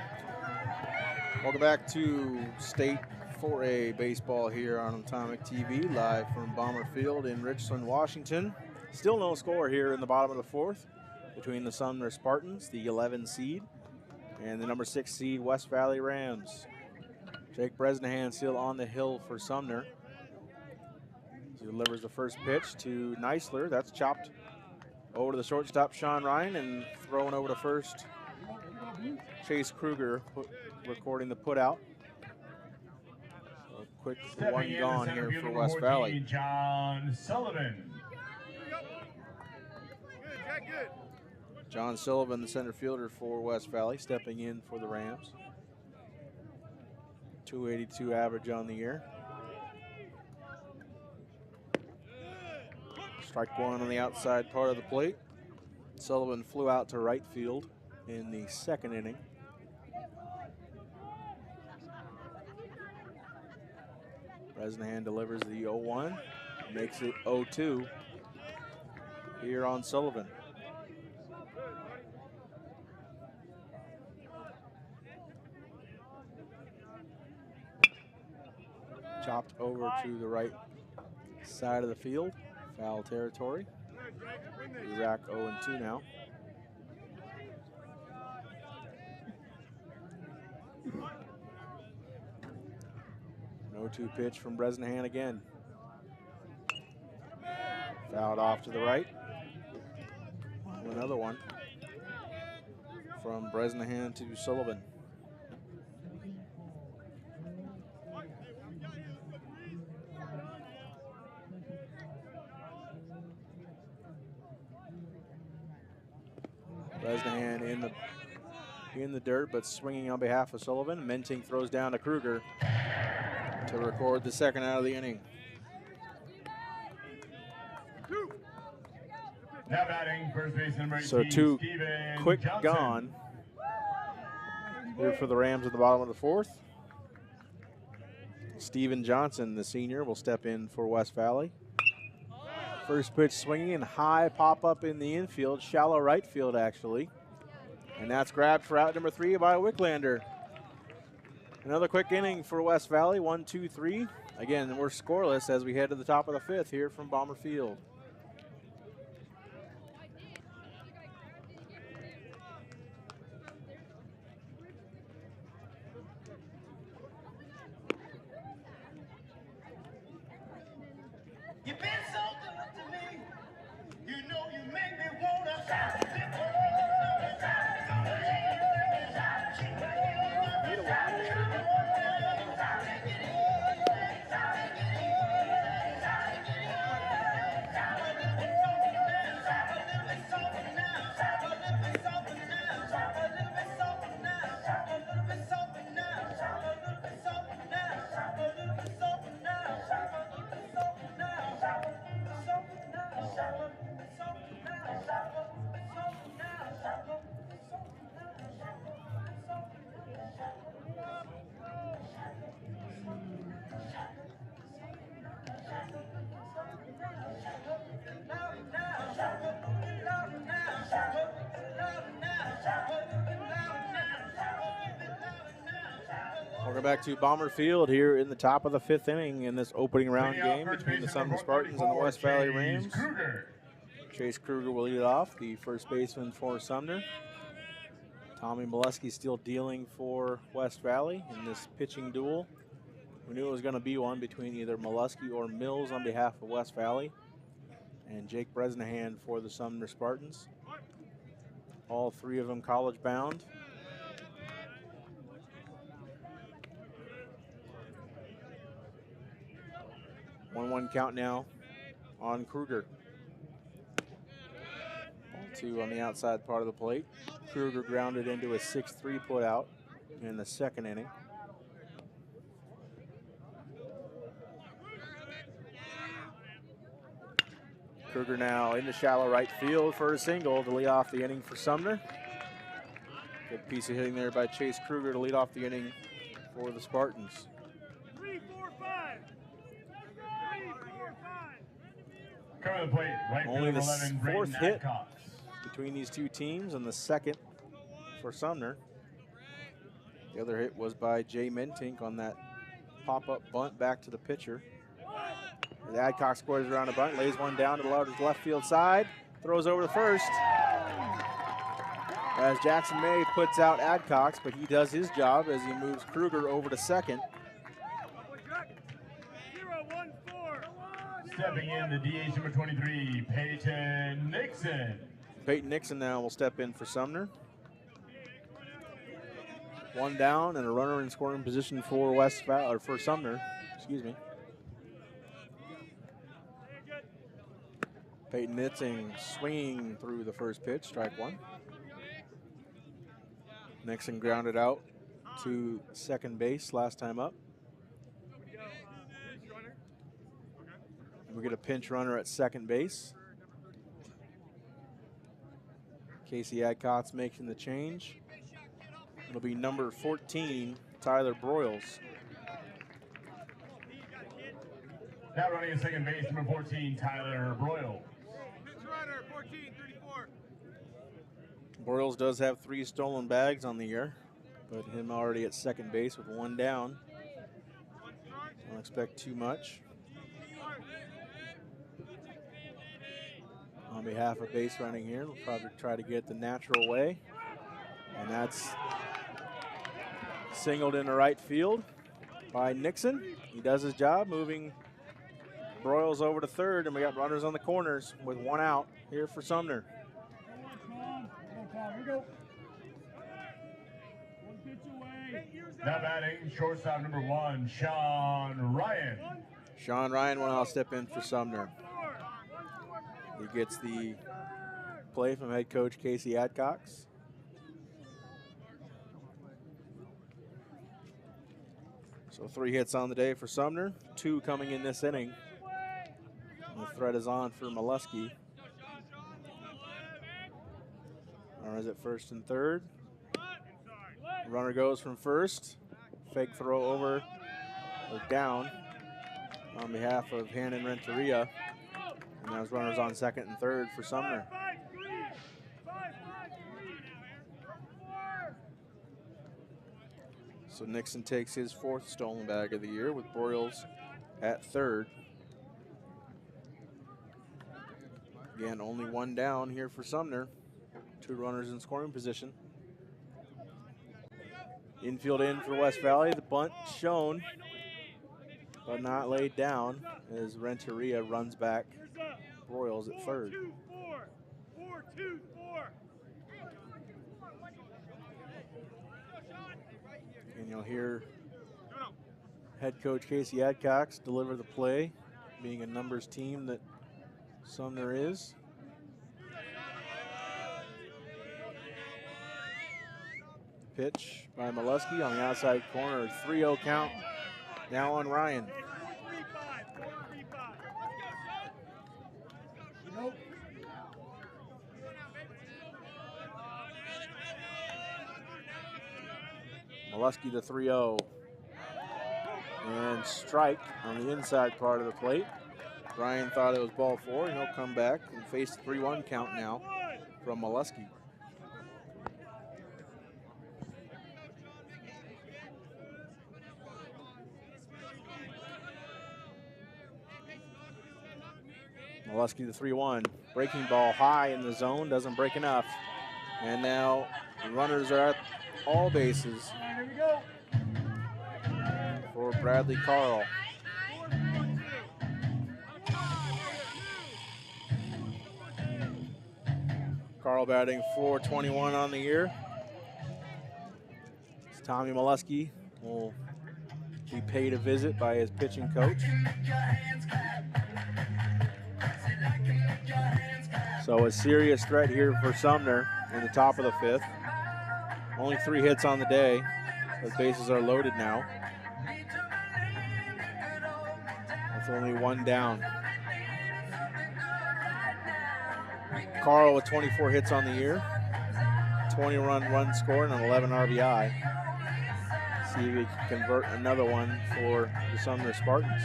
Welcome back to State 4A baseball here on Atomic TV, live from Bomber Field in Richland, Washington. Still no score here in the bottom of the 4th between the Sumner Spartans, the 11 seed, and the number 6 seed West Valley Rams. Jake Bresnahan still on the hill for Sumner. He delivers the first pitch to Neisler. That's chopped over to the shortstop, Sean Ryan, and thrown over to first, Chase Kruger, recording the put out. So quick one gone here for West 14, Valley. John Sullivan. John Sullivan, the center fielder for West Valley, stepping in for the Rams. 282 average on the year. Strike 1 on the outside part of the plate. Sullivan flew out to right field in the 2nd inning. Bresnahan delivers the 0-1, makes it 0-2 here on Sullivan. Chopped over to the right side of the field. Foul territory. We rack 0-2 now. No 2 pitch from Bresnahan again. Fouled off to the right. Another one from Bresnahan to Sullivan. Bresnahan in the dirt, but swinging on behalf of Sullivan. Mentink throws down to Kruger to record the 2nd out of the inning. Now batting, first base number 18, So 2 Steven quick Johnson. gone here for the Rams at the bottom of the 4th. Steven Johnson, the senior, will step in for West Valley. First pitch swinging and high pop up in the infield, shallow right field actually. And that's grabbed for out number 3 by Wicklander. Another quick inning for West Valley, 1, 2, 3. Again, we're scoreless as we head to the top of the 5th here from Bomber Field. You've been so good to me. You know you make me wanna shout. Welcome back to Bomber Field here in the top of the 5th inning in this opening round game between the Sumner Spartans and the West Valley Rams. Chase Kruger will lead it off, the first baseman for Sumner. Tommy Molesky still dealing for West Valley in this pitching duel. We knew it was going to be one between either Molesky or Mills on behalf of West Valley, and Jake Bresnahan for the Sumner Spartans. All 3 of them college bound. 1-1 count now on Kruger. Ball 2 on the outside part of the plate. Kruger grounded into a 6-3 put out in the 2nd inning. Kruger now into shallow right field for a single to lead off the inning for Sumner. Good piece of hitting there by Chase Kruger to lead off the inning for the Spartans. 3, 4, 5. 3, 4, 5. Cover the plate, right Only the 11, 4th Brayden hit Adcox. between these two teams and the 2nd for Sumner. The other hit was by Jay Mentink on that pop-up bunt back to the pitcher. The Adcox scores around a bunt, lays one down to the left field side, throws over to first. As Jackson May puts out Adcox, but he does his job as he moves Kruger over to second. 0-1-4. Stepping in, the DH number 23, Peyton Nixon. Peyton Nixon now will step in for Sumner. One down and a runner in scoring position for for Sumner. Excuse me. Peyton Nixon swinging through the first pitch, strike 1. Nixon grounded out to second base last time up. We get a pinch runner at second base. Casey Adcox making the change. It'll be number 14, Tyler Broyles. Now running at second base, number 14, Tyler Broyles. Runner, 14, 34. Broyles does have 3 stolen bags on the year, but him already at second base with 1 down. Don't expect too much. On behalf of base running here, we'll probably try to get the natural way. And that's singled into right field by Nixon. He does his job, moving Broyles over to third, and we got runners on the corners with 1 out here for Sumner. Now batting, shortstop number 1, Sean Ryan. Sean Ryan will now step in for Sumner. He gets the play from head coach Casey Adcox. So 3 hits on the day for Sumner, 2 coming in this inning. And the threat is on for Molesky. Runners at first and third. Runner goes from first. Fake throw over or down on behalf of Hannon Renteria. And those runners on second and third for Sumner. So Nixon takes his 4th stolen bag of the year with Broyles at 3rd. Again, only 1 down here for Sumner. 2 runners in scoring position. Infield in for West Valley. The bunt shown, but not laid down as Renteria runs back Broyles at 3rd. 4-2-4. And you'll hear head coach Casey Adcox deliver the play, being a numbers team that Sumner is. Pitch by Molesky on the outside corner, 3-0 count now on Ryan. Molesky the 3-0. And strike on the inside part of the plate. Ryan thought it was ball 4, and he'll come back and face the 3-1 count now from Molesky. Molesky the 3-1. Breaking ball high in the zone, doesn't break enough. And now the runners are at all bases for Bradley Carl. Carl batting .421 on the year. Tommy Molesky will be paid a visit by his pitching coach. So a serious threat here for Sumner in the top of the 5th. Only 3 hits on the day. The bases are loaded now. With only 1 down. Carl with 24 hits on the year. 20-run scored and an 11 RBI. See if he can convert another one for the Sumner Spartans.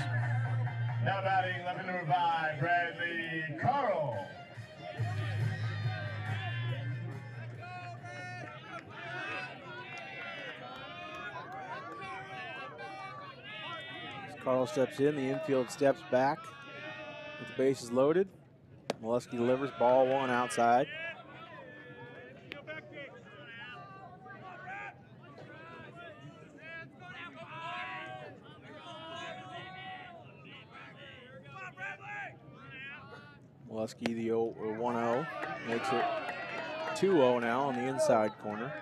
Now batting left number 5, Bradley Carl. As Carl steps in, the infield steps back with the bases loaded. Molesky delivers ball 1 outside. Molesky the 1-0 makes it 2-0 now on the inside corner.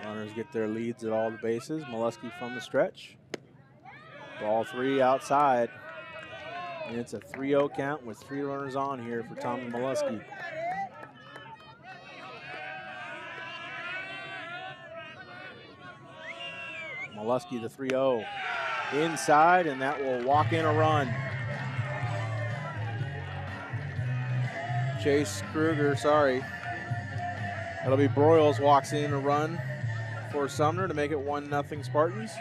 Runners get their leads at all the bases. Molesky from the stretch. Ball 3 outside. And it's a 3-0 count with 3 runners on here for Tommy Molesky. Molesky the 3-0. Inside, and that will walk in a run. Chase Kruger, sorry. That'll be Broyles walks in a run for Sumner to make it 1-0 Spartans.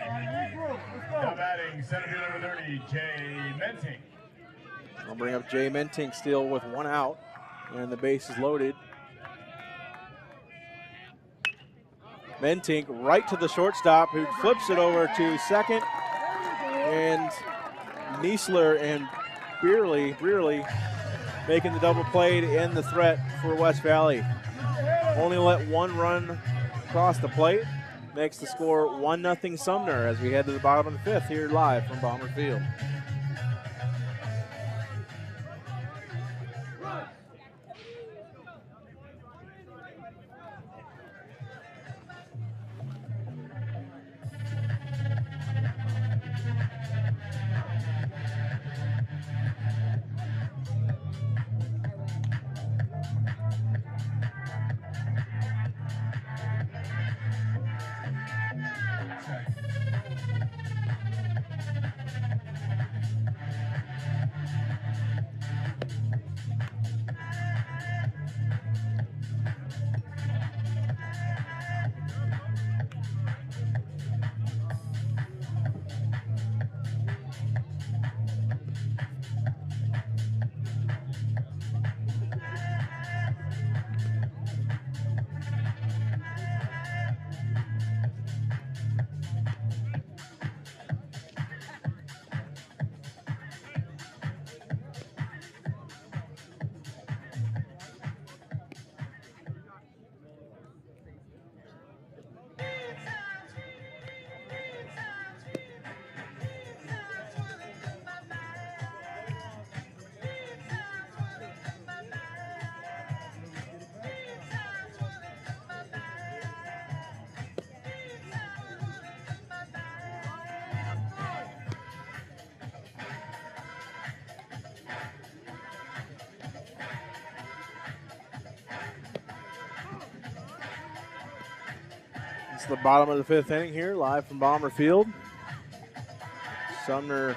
Now batting center fielder number 30, Jay Mentink. I'll bring up Jay Mentink still with 1 out, and the base is loaded. Mentink right to the shortstop, who flips it over to second, and Niesler and Brearley making the double play to end the threat for West Valley. Only let 1 run across the plate, makes the score 1-0 Sumner as we head to the bottom of the 5th here live from Bomber Field. It's the bottom of the 5th inning here, live from Bomber Field. Sumner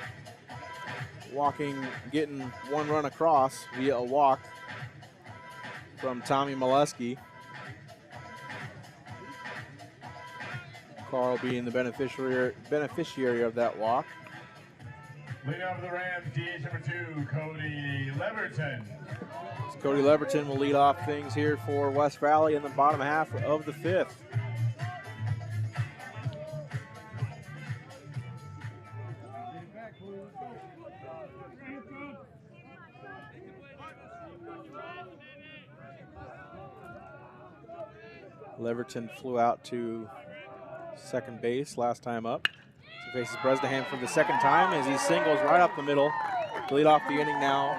getting one run across via a walk from Tommy Molesky. Carl being the beneficiary of that walk. Leading off the Rams, DH number 2, Cody Leverton. Cody Leverton will lead off things here for West Valley in the bottom half of the 5th. Leverton flew out to second base last time up. He faces Bresnahan for the second time as he singles right up the middle to lead off the inning now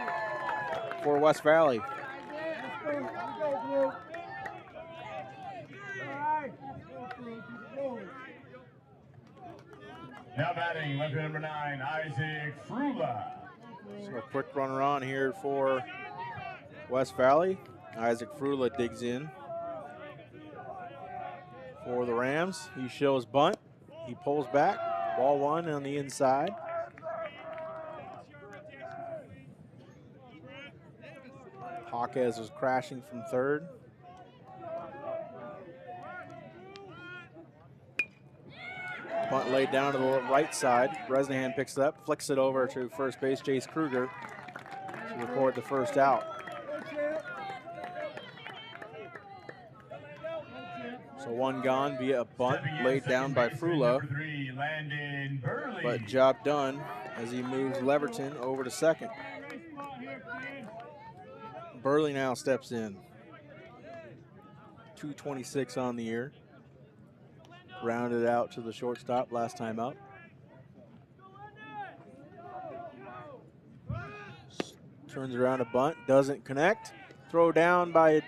for West Valley. Now batting, left field number 9, Isaac Frula. So a quick runner on here for West Valley. Isaac Frula digs in for the Rams. He shows bunt. He pulls back. Ball 1 on the inside. Hawkes was crashing from third. Bunt laid down to the right side. Bresnahan picks it up, flicks it over to first base, Chase Kruger, to record the first out. So one gone via a bunt laid down by Frula. But job done as he moves Leverton over to second. Burley now steps in. 226 on the year. Rounded out to the shortstop last time up. Turns around a bunt, doesn't connect. Throw down by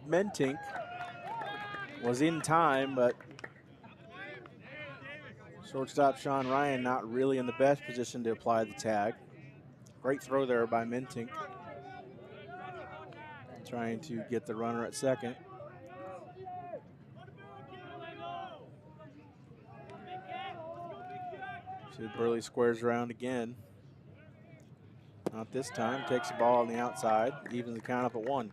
Mentink. Was in time, but shortstop Sean Ryan not really in the best position to apply the tag. Great throw there by Mentink. Trying to get the runner at second. So Burley squares around again. Not this time, takes the ball on the outside, evens the count up at 1.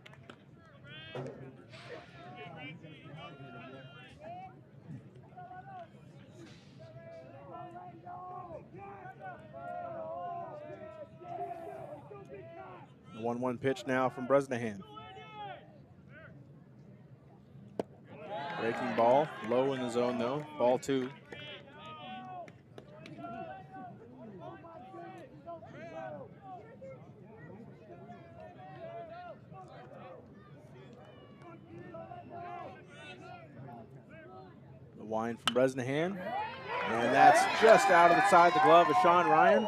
The 1-1 pitch now from Bresnahan. Breaking ball, low in the zone though, ball 2. The wind from Bresnahan, and that's just out of the side of the glove of Sean Ryan.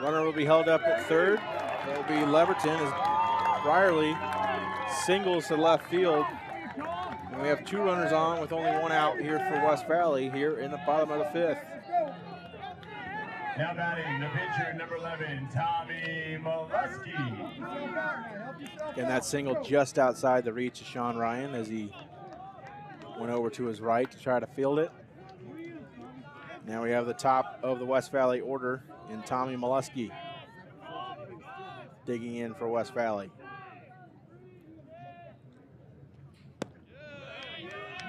Runner will be held up at third. It will be Leverton as Brierly singles to left field. And we have 2 runners on with only 1 out here for West Valley here in the bottom of the 5th. Now batting, the pitcher, number 11, Tommy Molesky. And that single just outside the reach of Sean Ryan as he went over to his right to try to field it. Now we have the top of the West Valley order in Tommy Molesky digging in for West Valley.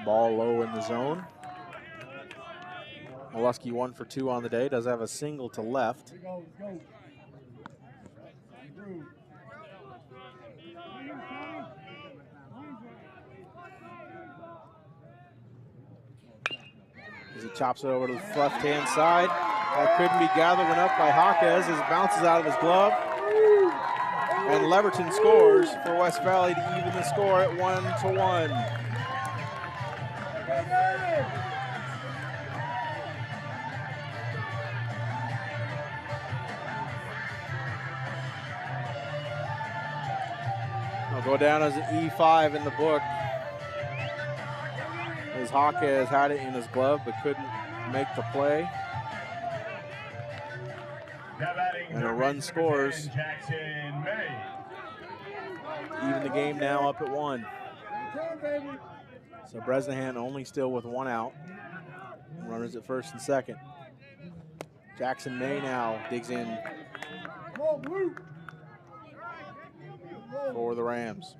Ball low in the zone. Molesky 1 for 2 on the day. Does have a single to left. As he chops it over to the left-hand side. That couldn't be gathered enough by Hawkes as it bounces out of his glove. And Leverton scores for West Valley to even the score at 1-1. I'll go down as an E5 in the book. As Hawkes had it in his glove but couldn't make the play. And a run scores. Even the game now up at 1. So Bresnahan only still with one out. Runners at first and second. Jackson May now digs in for the Rams.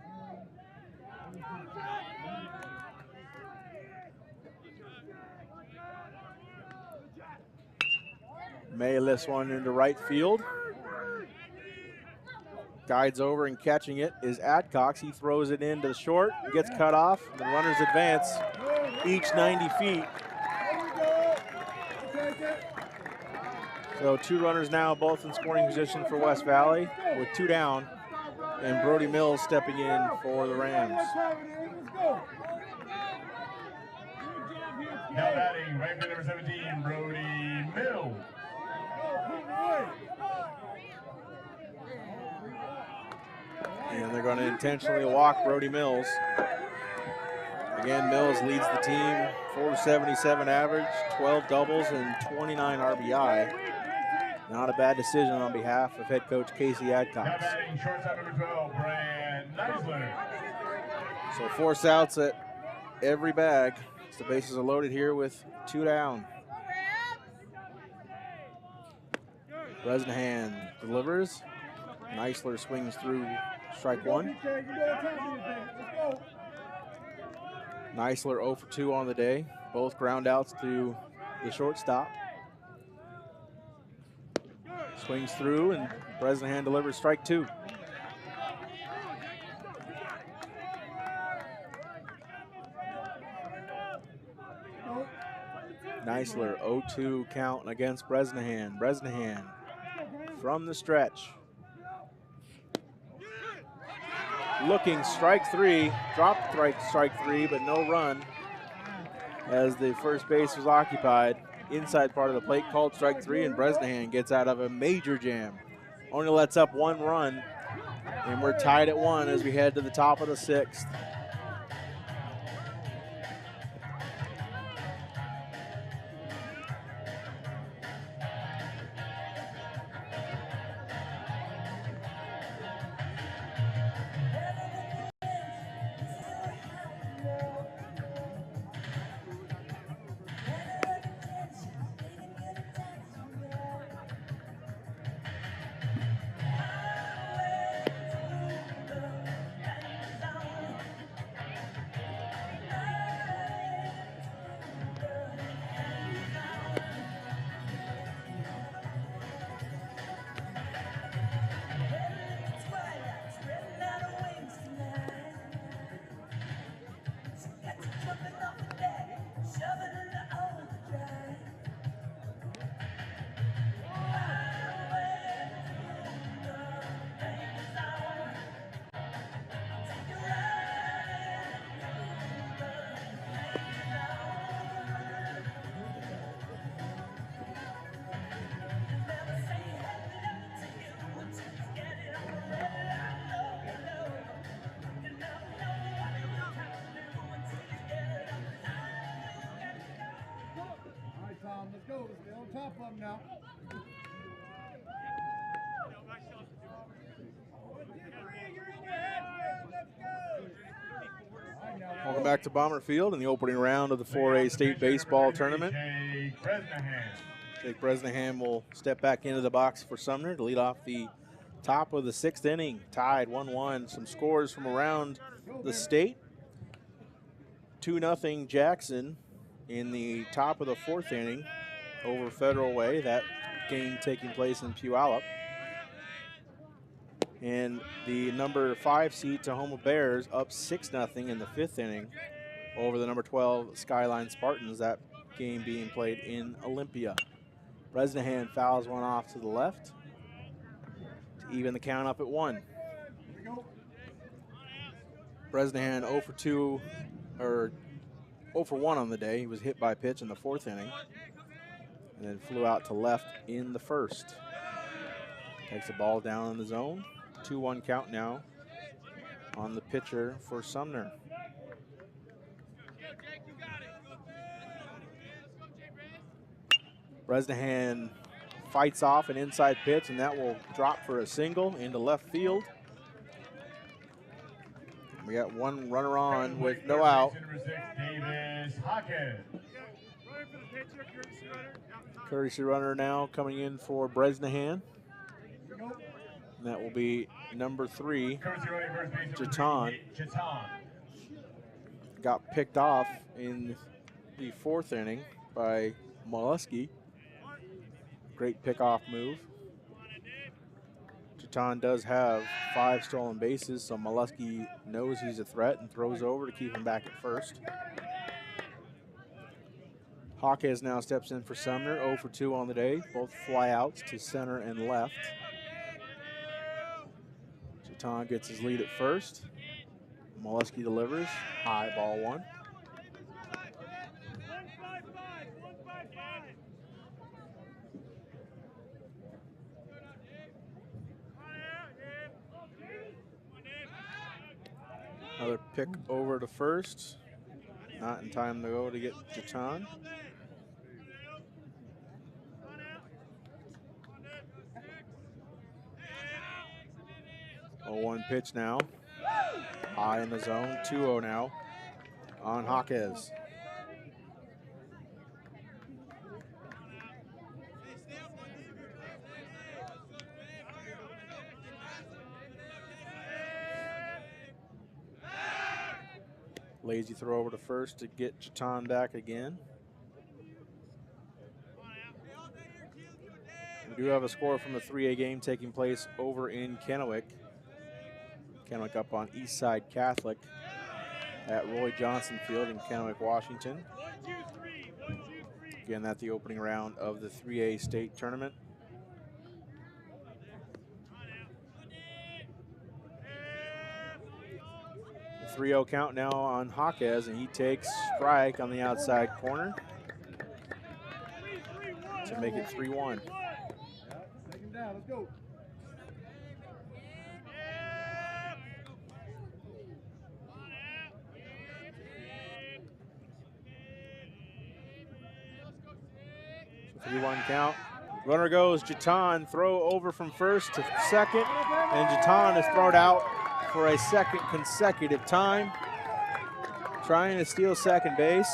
May lifts one into right field. Guides over and catching it is Adcox. He throws it into the short, gets cut off. The runners advance each 90 feet. So 2 runners now, both in scoring position for West Valley with 2 down. And Brody Mills stepping in for the Rams. Now batting, right field number 17, Brody Mills. And they're going to intentionally walk Brody Mills. Again, Mills leads the team, 477 average, 12 doubles, and 29 RBI. Not a bad decision on behalf of head coach Casey Adcox. Now batting, shortstop number 12, Brand Neisler. So 4 outs at every bag. So the bases are loaded here with 2 down. Bresnahan delivers. Neisler swings through strike 1. Neisler 0 for 2 on the day. Both ground outs to the shortstop. Swings through and Bresnahan delivers strike 2. Neisler 0-2 count against Bresnahan. Bresnahan from the stretch. Looking, strike 3, dropped strike 3, but no run as the first base was occupied. Inside part of the plate, called strike 3, and Bresnahan gets out of a major jam. Only lets up 1 run, and we're tied at 1 as we head to the top of the 6th. Let's go. Stay on top of them now. Welcome back to Bomber Field in the opening round of the 4A State Baseball Tournament. Jake Bresnahan will step back into the box for Sumner to lead off the top of the 6th inning. Tied 1-1. Some scores from around the state. 2-0 Jackson in the top of the 4th inning over Federal Way. That game taking place in Puyallup. And the number 5 seed Tahoma Bears up 6-0 in the 5th inning over the number 12 Skyline Spartans. That game being played in Olympia. Bresnahan fouls one off to the left to even the count up at 1. Bresnahan 0 for 2, or 0 for 1 on the day. He was hit by a pitch in the 4th inning and then flew out to left in the 1st. Takes the ball down in the zone. 2-1 count now on the pitcher for Sumner. Bresnahan fights off an inside pitch, and that will drop for a single into left field. We got one runner on with no out. Number 6, Davis Hawkins. Courtesy runner now coming in for Bresnahan. And that will be number 3, Jatan. Got picked off in the 4th inning by Molesky. Great pickoff move. Jatan does have 5 stolen bases, so Molesky knows he's a threat and throws over to keep him back at first. Hawkes now steps in for Sumner, 0 for 2 on the day. Both flyouts to center and left. Jatan gets his lead at first. Molesky delivers, high, ball 1. Another pick over to first. Not in time to go to get Jatan. Oh, 1 pitch now. High in the zone, 2-0 now on Hawkes. Lazy throw over to first to get Jatan back again. We do have a score from the 3A game taking place over in Kennewick. Kennewick up on Eastside Catholic at Roy Johnson Field in Kennewick, Washington. Again, that's the opening round of the 3A state tournament. The 3-0 count now on Hawkes, and he takes strike on the outside corner to make it 3-1. Second down, let's go. So 3-1 count. Runner goes, Jatan, throw over from first to second, and Jatan is thrown out for a second consecutive time, trying to steal second base.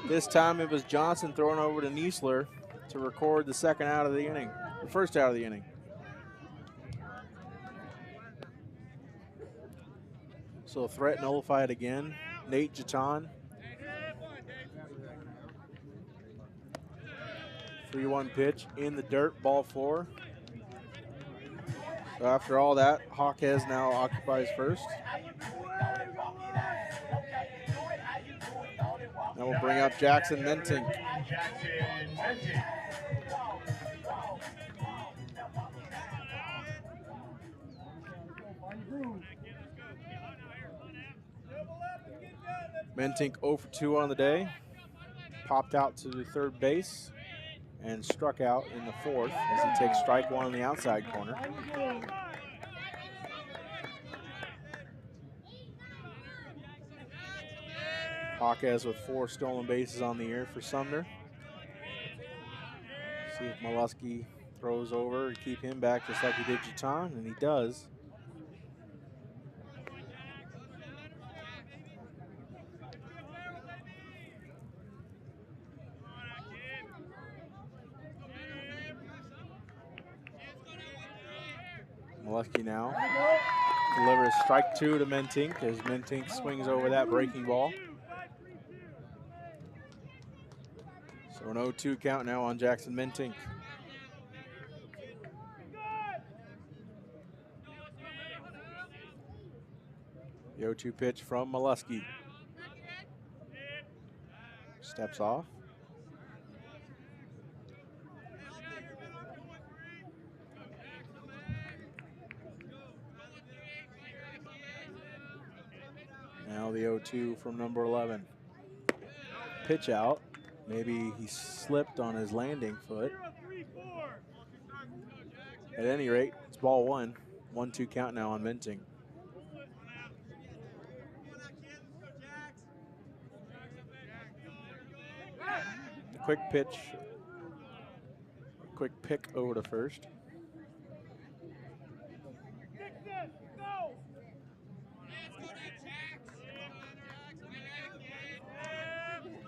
This time it was Johnson throwing over to Niesler to record the second out of the inning, the first out of the inning. So threat nullified again. Nate Jatan. 3-1 pitch in the dirt, ball 4. So after all that, Hawkes now occupies first. That will bring up Jackson Mentink. Mentink 0 for 2 on the day. Popped out to third base and struck out in the 4th as he takes strike 1 on the outside corner. Hawkes with 4 stolen bases on the year for Sumner. See if Molesky throws over and keep him back just like he did Jatan, and he does. Molesky now delivers strike 2 to Mentink as Mentink swings over that breaking ball. So an 0-2 count now on Jackson Mentink. The 0-2 pitch from Molesky. Steps off. Now the 0-2 from number 11. Pitch out. Maybe he slipped on his landing foot. At any rate, it's ball 1. 1-2 count now on Mentink. Quick pitch. Quick pick over to first.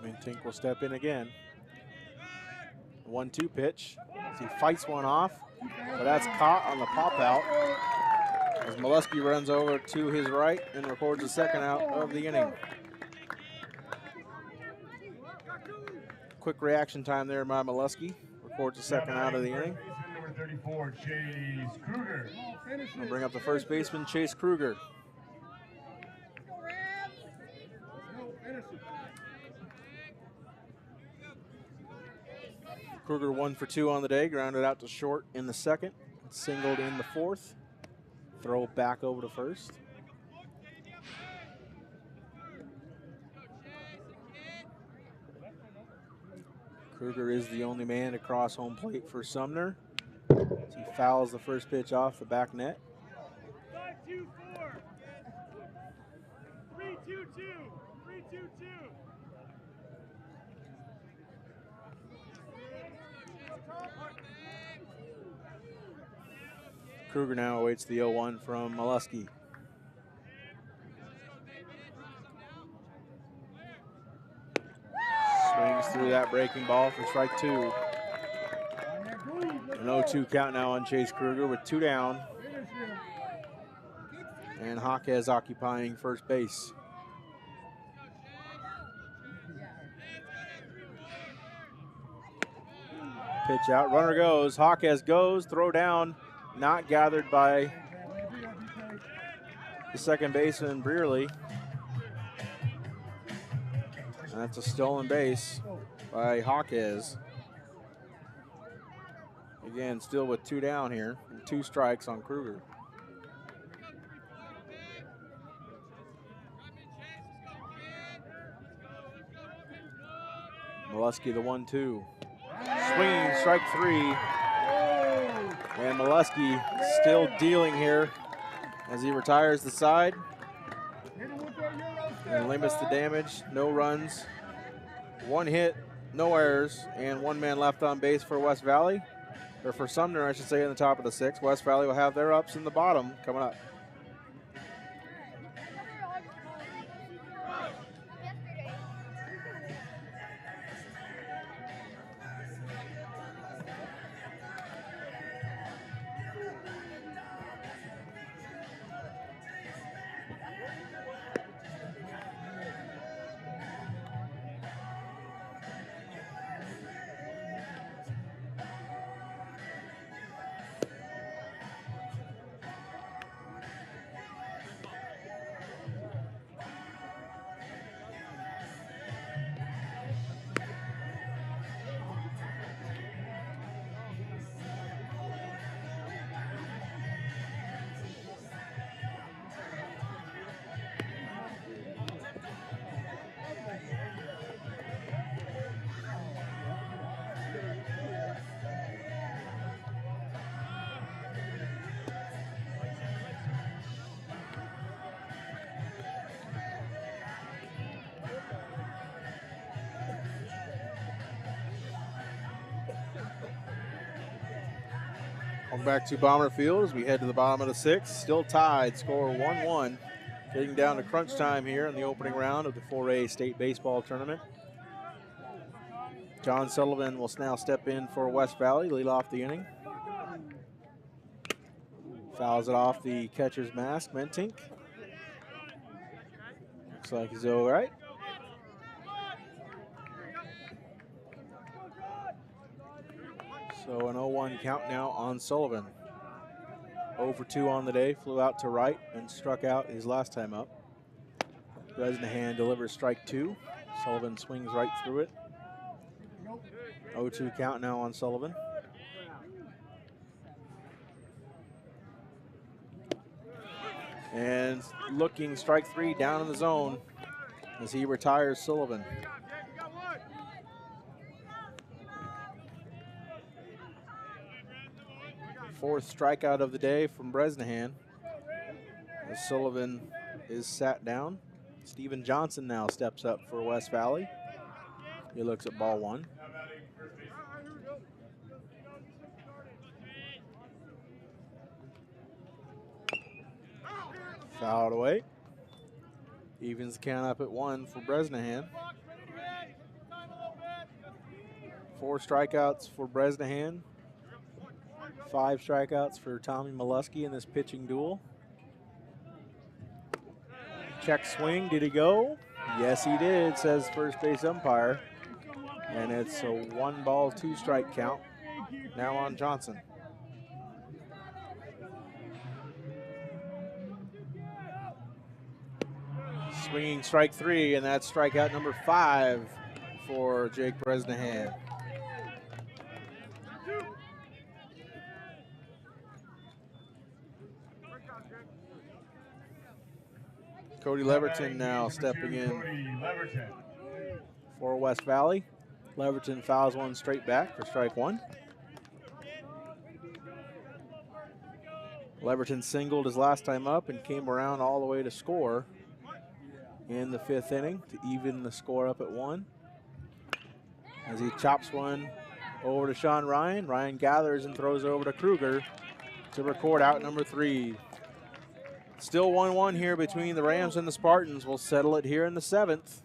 Mintink will step in again. 1-2 pitch. As he fights one off, but that's caught on the pop out. As Molesky runs over to his right and records the second out of the inning. Quick reaction time there by Molesky. Records the second out of the inning. Number 34, Chase Kruger. We'll bring up the first baseman, Chase Kruger. Kruger 1 for 2 on the day, grounded out to short in the second, singled in the fourth. Throw back over to first. Kruger is the only man to cross home plate for Sumner. As he fouls the first pitch off the back net. 5-2-4. 3-2-2. 3-2-2. Kruger now awaits the 0-1 from Molesky. Swings through that breaking ball for strike 2. An 0-2 count now on Chase Kruger with 2 down. And Jaquez occupying first base. Pitch out, runner goes, Jaquez goes, throw down. Not gathered by the second baseman, Brearley. And that's a stolen base by Jaquez. Again, still with 2 down here, and 2 strikes on Kruger. Molesky the 1-2. Swinging, strike 3. And Molesky still dealing here as he retires the side and limits the damage. No runs, 1 hit, no errors, and 1 man left on base for West Valley, or for Sumner, I should say, in the top of the 6th. West Valley will have their ups in the bottom coming up. Back to Bomber Field as we head to the bottom of the 6th. Still tied, score 1-1. Getting down to crunch time here in the opening round of the 4A State Baseball Tournament. John Sullivan will now step in for West Valley, lead off the inning. Fouls it off the catcher's mask, Mentink. Looks like he's all right. So an 0-1 count now on Sullivan. 0 for 2 on the day, flew out to right and struck out his last time up. Bresnahan delivers strike 2. Sullivan swings right through it. 0-2 count now on Sullivan. And looking, strike 3 down in the zone as he retires Sullivan. Fourth strikeout of the day from Bresnahan. As Sullivan is sat down. Steven Johnson now steps up for West Valley. He looks at ball 1. Fouled away. Evens the count up at 1 for Bresnahan. 4 strikeouts for Bresnahan. 5 strikeouts for Tommy Molesky in this pitching duel. Check swing, did he go? Yes, he did, says first base umpire. And it's a 1 ball, 2 strike count now on Johnson. Swinging strike 3, and that's strikeout number 5 for Jake Bresnahan. Cody Leverton now stepping in for West Valley. Leverton fouls one straight back for strike 1. Leverton singled his last time up and came around all the way to score in the 5th inning to even the score up at 1. As he chops one over to Sean Ryan. Ryan gathers and throws over to Kruger to record out number 3. Still 1-1 here between the Rams and the Spartans. We'll settle it here in the 7th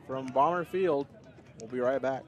from Bomber Field. We'll be right back.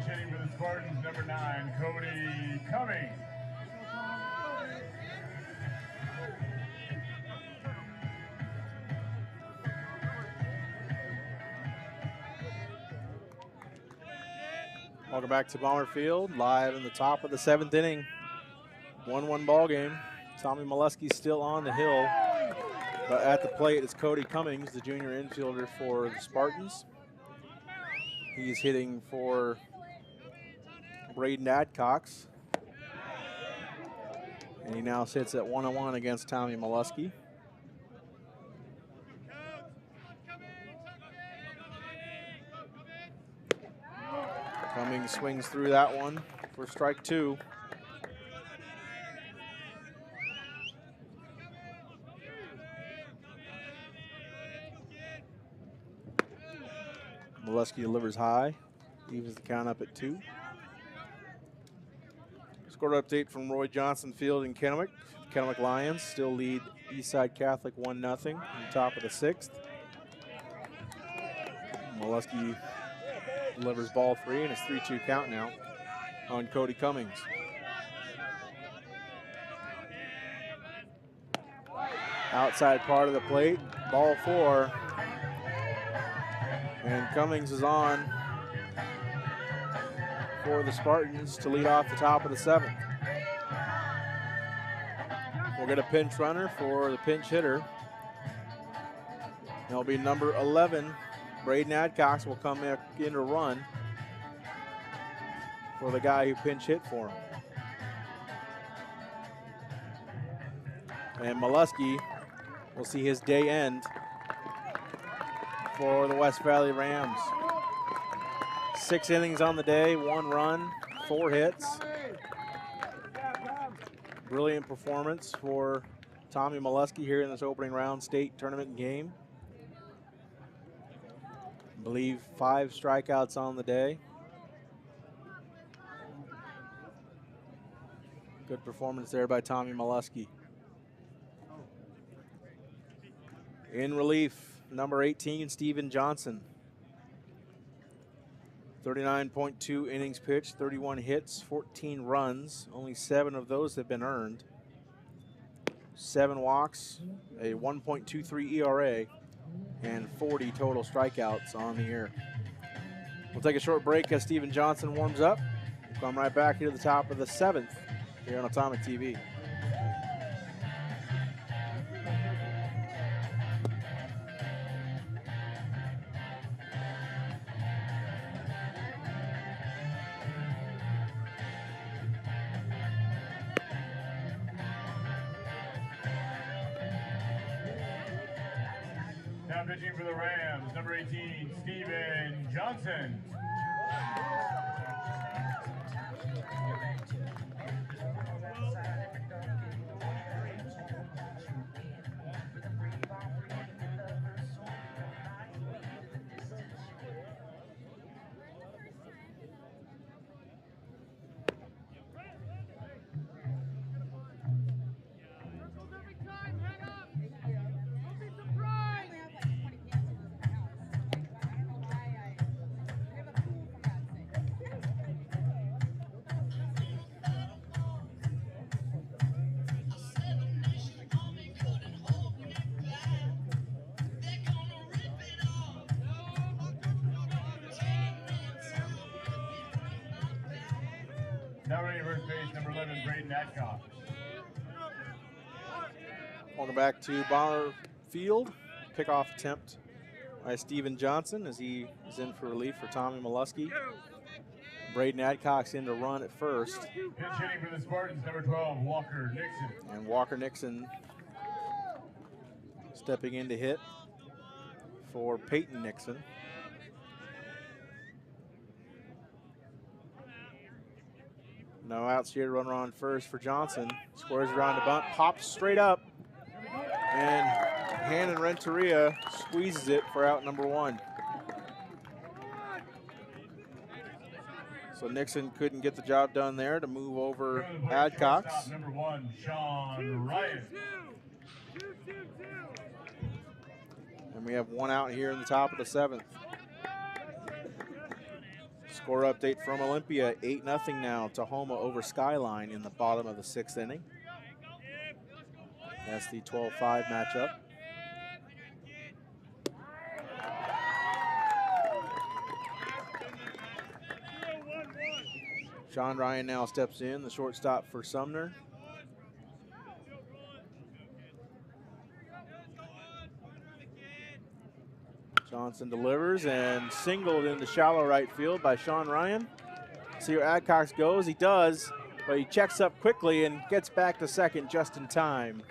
Hitting for the Spartans, number 9, Cody Cummings. Welcome back to Bomber Field, live in the top of the 7th inning. 1-1 ball game. Tommy Molesky still on the hill, but at the plate is Cody Cummings, the junior infielder for the Spartans. He's hitting for Braden Adcox. And he now sits at 1-1 against Tommy Molesky. Cummings swings through that one for strike 2. Molesky delivers high, evens the count up at 2. Score update from Roy Johnson Field in Kennewick. Kennewick Lions still lead Eastside Catholic 1-0 on top of the 6th. Molesky delivers ball 3, and it's 3-2 count now on Cody Cummings. Outside part of the plate, ball 4. And Cummings is on for the Spartans to lead off the top of the 7th. We'll get a pinch runner for the pinch hitter. It'll be number 11. Braden Adcox will come in to run for the guy who pinch hit for him. And Molesky will see his day end for the West Valley Rams. 6 innings on the day, 1 run, 4 hits. Brilliant performance for Tommy Molesky here in this opening round state tournament game. I believe 5 strikeouts on the day. Good performance there by Tommy Molesky. In relief, number 18, Steven Johnson. 39.2 innings pitched, 31 hits, 14 runs. Only 7 of those have been earned. 7 walks, a 1.23 ERA, and 40 total strikeouts on the year. We'll take a short break as Steven Johnson warms up. We'll come right back here to the top of the 7th here on Atomic TV. Now pitching for the Rams, number 18, Steven Johnson. Now ready first base, number 11, Braden Adcock. Welcome back to Bomber Field. Pickoff attempt by Steven Johnson as he is in for relief for Tommy Molesky. Braden Adcock's in to run at first. Pitch hitting for the Spartans, number 12, Walker Nixon. And Walker Nixon stepping in to hit for Peyton Nixon. No outs here, runner on first for Johnson. Squares around the bunt, pops straight up. And Hannon Renteria squeezes it for out number 1. So Nixon couldn't get the job done there to move over Adcox. Number 1, Sean Ryan. And we have 1 out here in the top of the 7th. Score update from Olympia, 8-0 now, Tahoma over Skyline in the bottom of the 6th inning. That's the 12-5 matchup. Sean Ryan now steps in, the shortstop for Sumner. Johnson delivers and singled into shallow right field by Sean Ryan. See where Adcox goes, he does, but he checks up quickly and gets back to second just in time.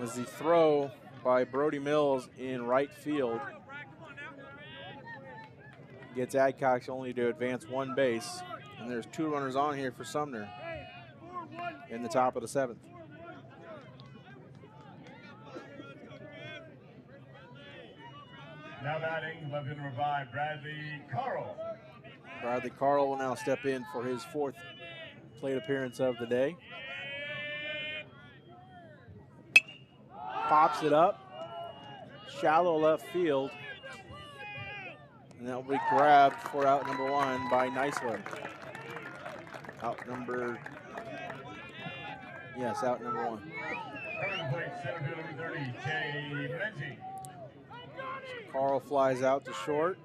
As the throw by Brody Mills in right field gets Adcox only to advance 1 base. And there's 2 runners on here for Sumner in the top of the 7th. Now batting, left number 5, Bradley Carl. Bradley Carl will now step in for his 4th plate appearance of the day. Pops it up, shallow left field, and that will be grabbed for out number 1 by Neisler. Out number 1. Coming to plate, center field number 30, Jay Menti. Carl flies out to short.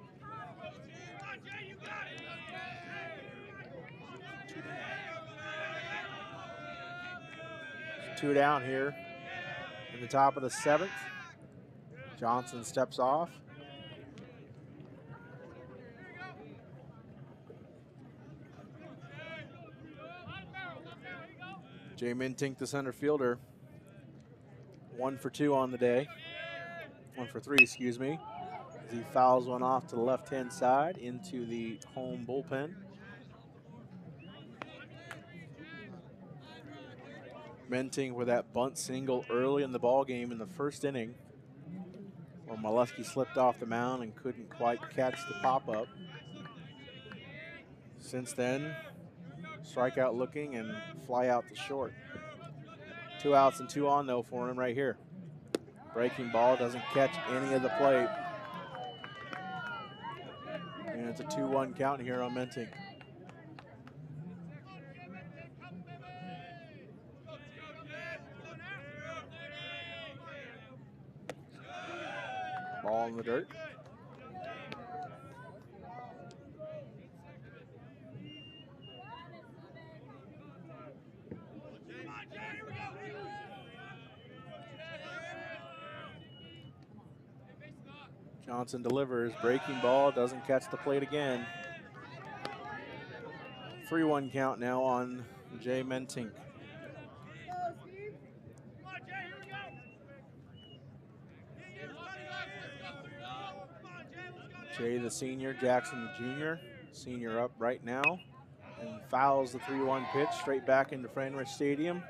There's 2 down here in the top of the 7th. Johnson steps off. Jay Mintink, the center fielder, 1 for 2 on the day. 1 for 3, excuse me. As he fouls one off to the left-hand side into the home bullpen. Mintink with that bunt single early in the ball game in the 1st inning, where Molesky slipped off the mound and couldn't quite catch the pop-up. Since then, strikeout looking and fly out to short. 2 outs and 2 on though for him right here. Breaking ball, doesn't catch any of the plate. And it's a 2-1 count here on Mentink. Ball in the dirt. Johnson delivers, breaking ball, doesn't catch the plate again. 3-1 count now on Jay Mentink. Jay the senior, Jackson the junior. Senior up right now and fouls the 3-1 pitch straight back into Franrich Stadium.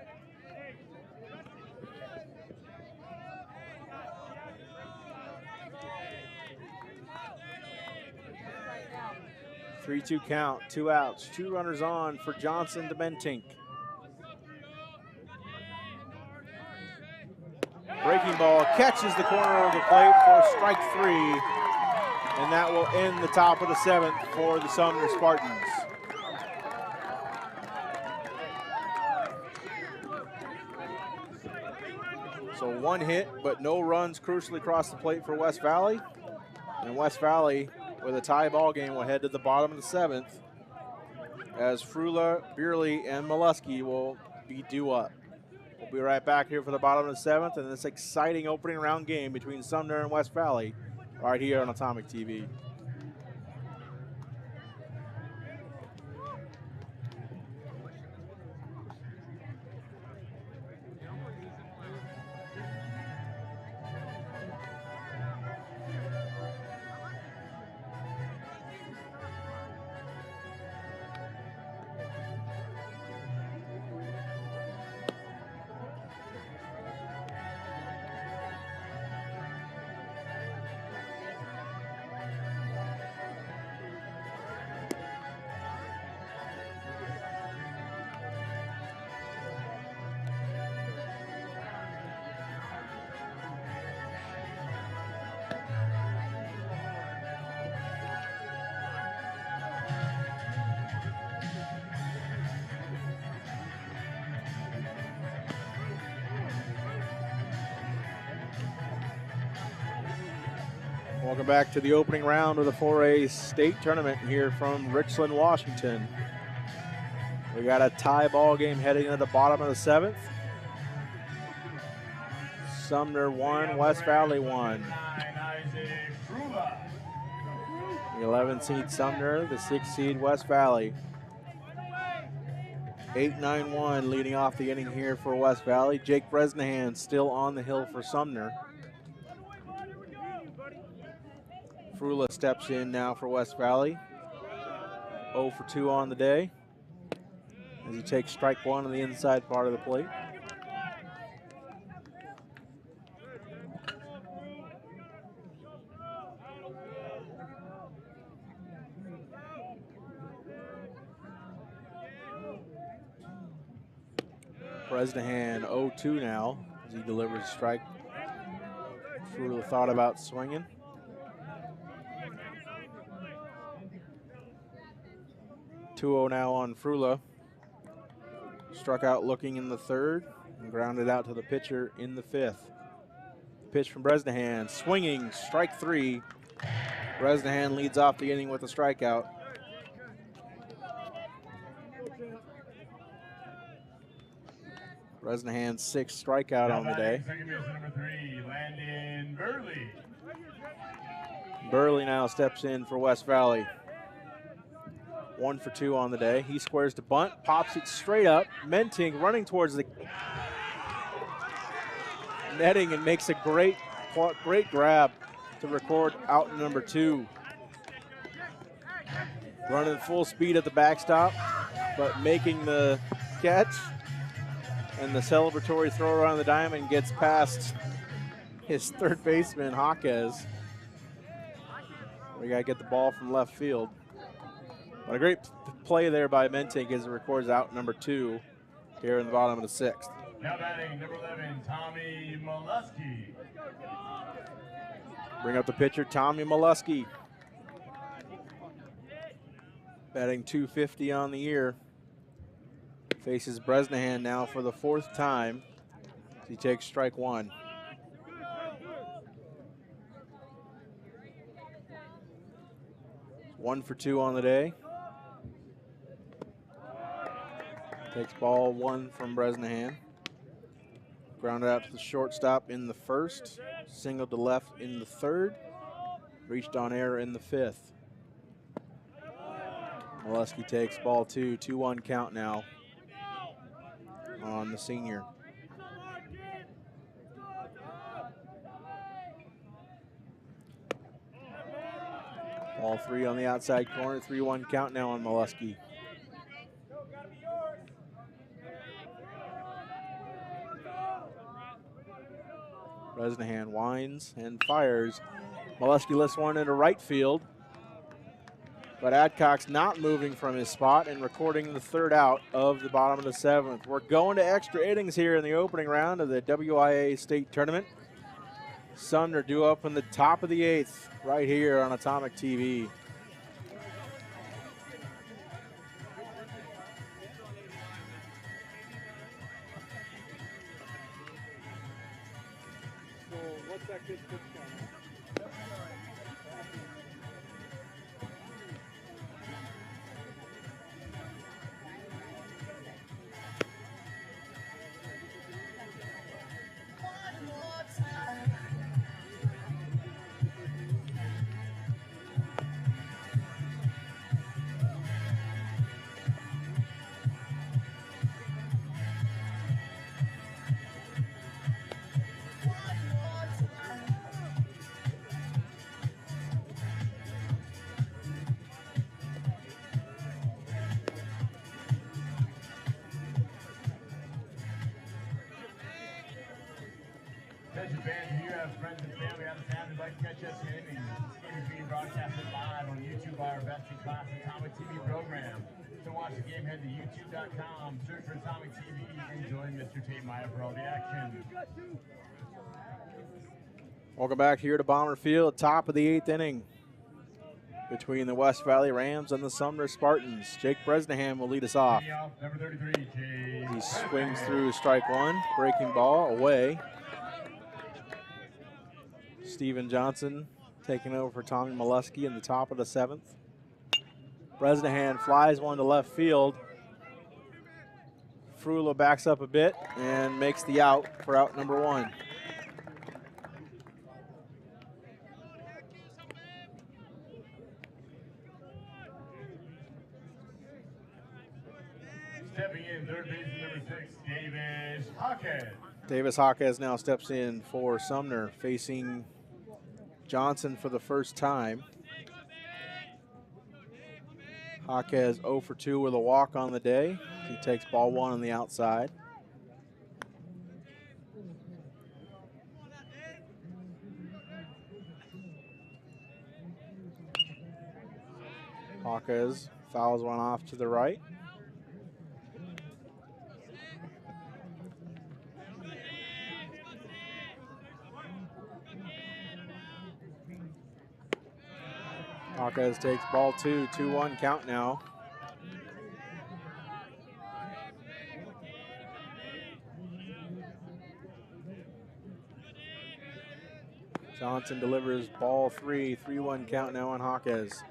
Three-two count, 2 outs, 2 runners on for Johnson to Mentink. Breaking ball catches the corner of the plate for strike 3, and that will end the top of the 7th for the Sumner Spartans. So 1 hit, but no runs crucially across the plate for West Valley. And West Valley, with a tie ball game, will head to the bottom of the 7th as Frula, Beerley, and Molesky will be due up. We'll be right back here for the bottom of the 7th and this exciting opening round game between Sumner and West Valley right here on Atomic TV. Welcome back to the opening round of the 4A state tournament here from Richland, Washington. We got a tie ball game heading into the bottom of the 7th. Sumner 1, West Valley 1. The 11th seed Sumner, the 6th seed West Valley. 8-9-1 leading off the inning here for West Valley. Jake Bresnahan still on the hill for Sumner. Frula steps in now for West Valley. 0 for 2 on the day as he takes strike 1 on the inside part of the plate. Bresnahan 0-2 now as he delivers a strike. Frula thought about swinging. 2-0 now on Frula. Struck out looking in the 3rd and grounded out to the pitcher in the 5th. Pitch from Bresnahan, swinging, strike 3. Bresnahan leads off the inning with a strikeout. Bresnahan's 6th strikeout on the day. Number 3, Landon Burley. Burley now steps in for West Valley. 1 for 2 on the day. He squares to bunt, pops it straight up. Mentink running towards the netting and makes a great grab to record out number 2. Running full speed at the backstop, but making the catch. And the celebratory throw around the diamond gets past his 3rd baseman, Jaquez. We got to get the ball from left field. But a great play there by Mentink as it records out number 2 here in the bottom of the 6th. Now batting number 11, Tommy Molesky. Bring up the pitcher, Tommy Molesky. Batting .250 on the year. Faces Bresnahan now for the 4th time. He takes strike 1. One for 2 on the day. Takes ball 1 from Bresnahan. Grounded out to the shortstop in the 1st. Singled to left in the 3rd. Reached on air in the 5th. Molesky takes ball 2. 2-1 count now on the senior. Ball 3 on the outside corner. 3-1 count now on Molesky. Bresnahan winds and fires. Molesky lifts one into right field. But Adcock's not moving from his spot and recording the 3rd out of the bottom of the 7th. We're going to extra innings here in the opening round of the WIAA state tournament. Sumner due up in the top of the 8th right here on Atomic TV. So what's that kid's pitch count? Attention fans, if you have friends and family out of town who'd like to catch us in, and this game is being broadcasted live on YouTube by our Best in Class Atomic TV program. To watch the game, head to youtube.com, search for Atomic TV, and join Mr. Tate Meyer for all the action. Welcome back here to Bomber Field, top of the 8th inning between the West Valley Rams and the Sumner Spartans. Jake Bresnahan will lead us off. Number 33, Jay. He swings through strike 1, breaking ball away. Steven Johnson taking over for Tommy Molesky in the top of the 7th. Bresnahan flies one to left field. Frula backs up a bit and makes the out for out number 1. Stepping in, third baseman number 6, Davis Hawkins. Davis Hawkins now steps in for Sumner, facing Johnson for the first time. Hawkins 0 for 2 with a walk on the day. He takes ball 1 on the outside. Hawkins fouls one off to the right. Hawkins takes ball 2, 2-1 count now. Johnson delivers ball 3, 3-1 count now on Hawkins.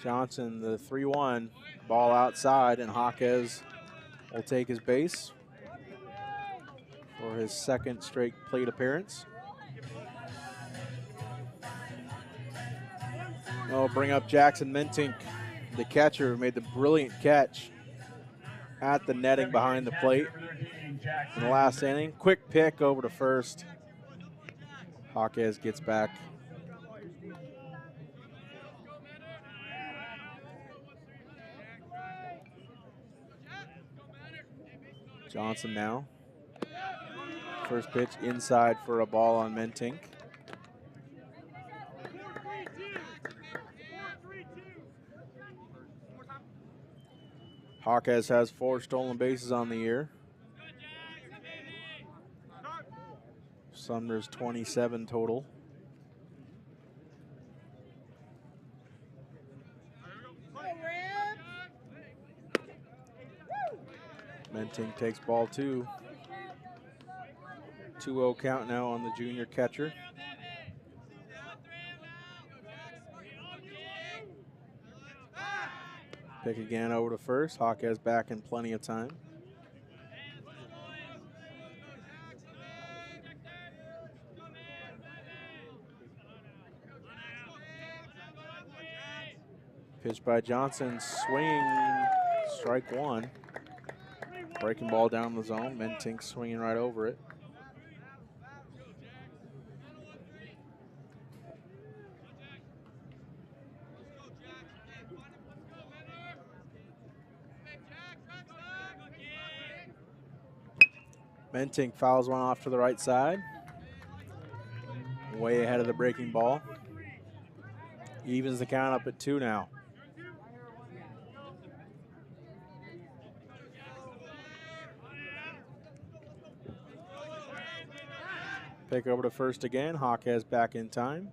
Johnson, the 3-1, ball outside, and Hawkins will take his base for his 2nd straight plate appearance. Oh, bring up Jackson Mentink, the catcher, who made the brilliant catch at the netting behind the plate in the last inning. Quick pick over to first. Hawkins gets back. Johnson now. First pitch inside for a ball on Mentink. Hawkins has 4 stolen bases on the year. Sumner's 27 total. Mentink takes ball 2. 2-0 count now on the junior catcher. Pick again over to first. Jaquez back in plenty of time. Pitch by Johnson, swing, strike 1. Breaking ball down the zone. Mentink swinging right over it. Mentink fouls one off to the right side. Way ahead of the breaking ball. Evens the count up at 2 now. Pick over to first again. Jaquez back in time.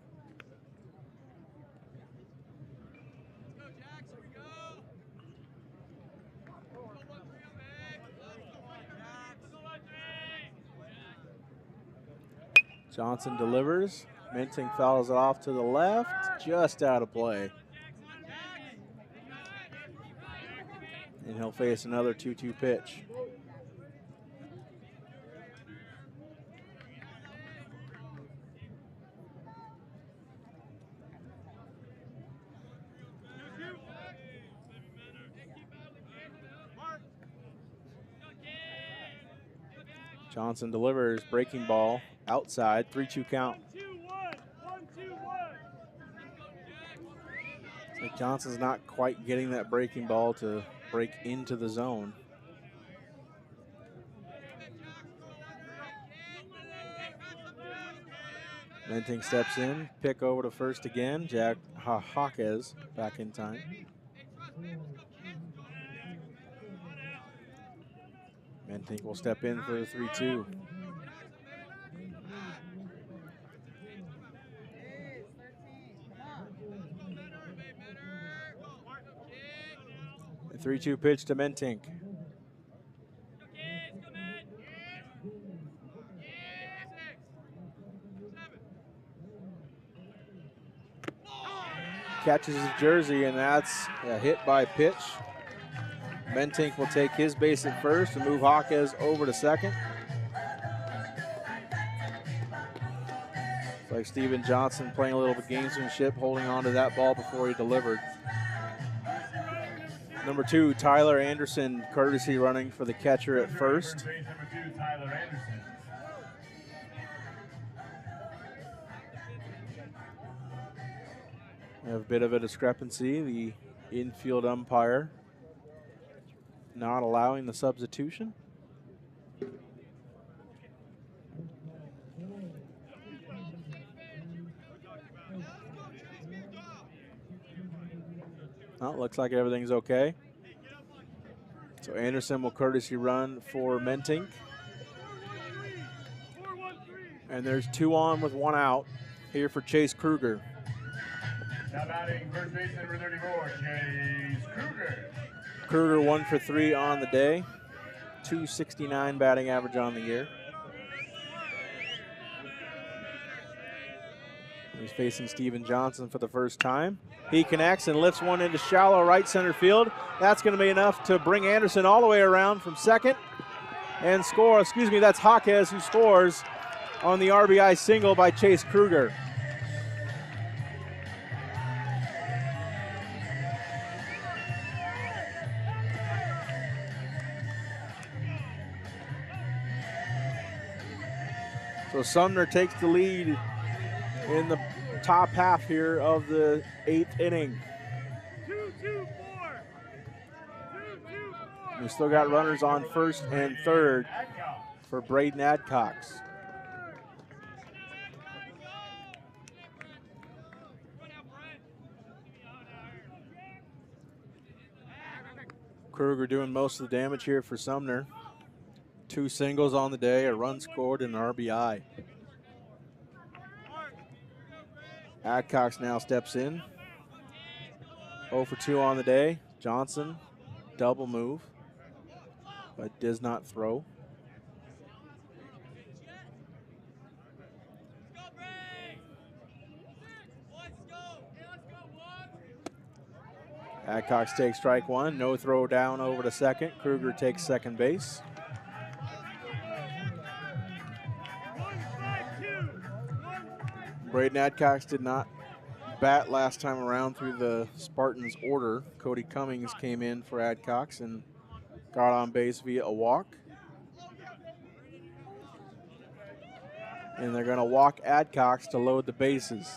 Johnson delivers. Mentink fouls it off to the left, just out of play. And he'll face another 2-2 pitch. Johnson delivers, breaking ball, outside, 3-2 count. So Johnson's not quite getting that breaking ball to break into the zone. Mentink steps in, pick over to first again. Jaquez back in time. Mentink will step in for the 3-2. The 3-2 pitch to Mentink. Catches his jersey, and that's a hit by pitch. Mentink will take his base at first and move Jaquez over to second. It's like Steven Johnson playing a little bit of gamesmanship, holding on to that ball before he delivered. Number 2, Tyler Anderson, courtesy running for the catcher at first. Number 2, Tyler Anderson. We have a bit of a discrepancy. The infield umpire not allowing the substitution. Well, looks like everything's okay. So Anderson will courtesy run for Mentink. And there's 2 on with 1 out here for Chase Kruger. Now batting first base number 34, Chase Kruger. Kruger 1 for 3 on the day. 269 batting average on the year. He's facing Steven Johnson for the first time. He connects and lifts one into shallow right center field. That's going to be enough to bring Anderson all the way around from second and score. Excuse me, that's Jaquez who scores on the RBI single by Chase Kruger. So Sumner takes the lead in the top half here of the 8th inning. 2-2-4. We still got runners on first and third for Braden Adcox. Kruger doing most of the damage here for Sumner. 2 singles on the day, a run scored, and an RBI. Adcox now steps in. 0 for 2 on the day. Johnson, double move, but does not throw. Adcox takes strike one, no throw down over to second. Kruger takes second base. Braden Adcox did not bat last time around through the Spartans order. Cody Cummings came in for Adcox and got on base via a walk. And they're going to walk Adcox to load the bases.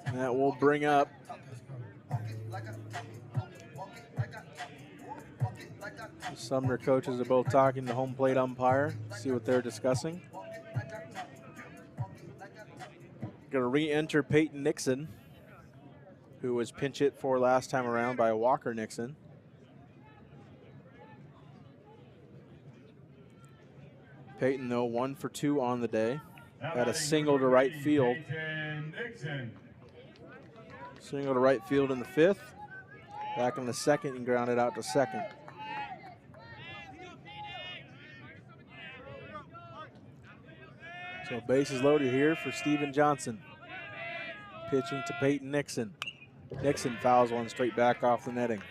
And that will bring up the Sumner coaches are both talking to home plate umpire, see what they're discussing. Going to re-enter Peyton Nixon, who was pinch hit for last time around by Walker Nixon. Peyton, though, 1 for 2 on the day. Had a single to right field. Single to right field in the 5th. Back in the 2nd and grounded out to second. So bases loaded here for Steven Johnson. Pitching to Peyton Nixon. Nixon fouls one straight back off the netting.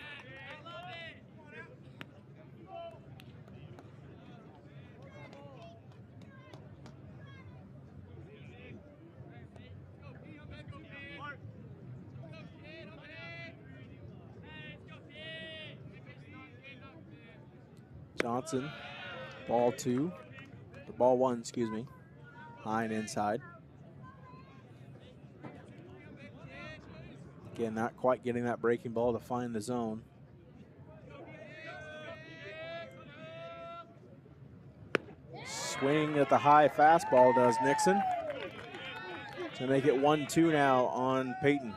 Johnson, ball 1, excuse me. High and inside. Again, not quite getting that breaking ball to find the zone. Swing at the high fastball does Nixon. To make it 1-2 now on Peyton.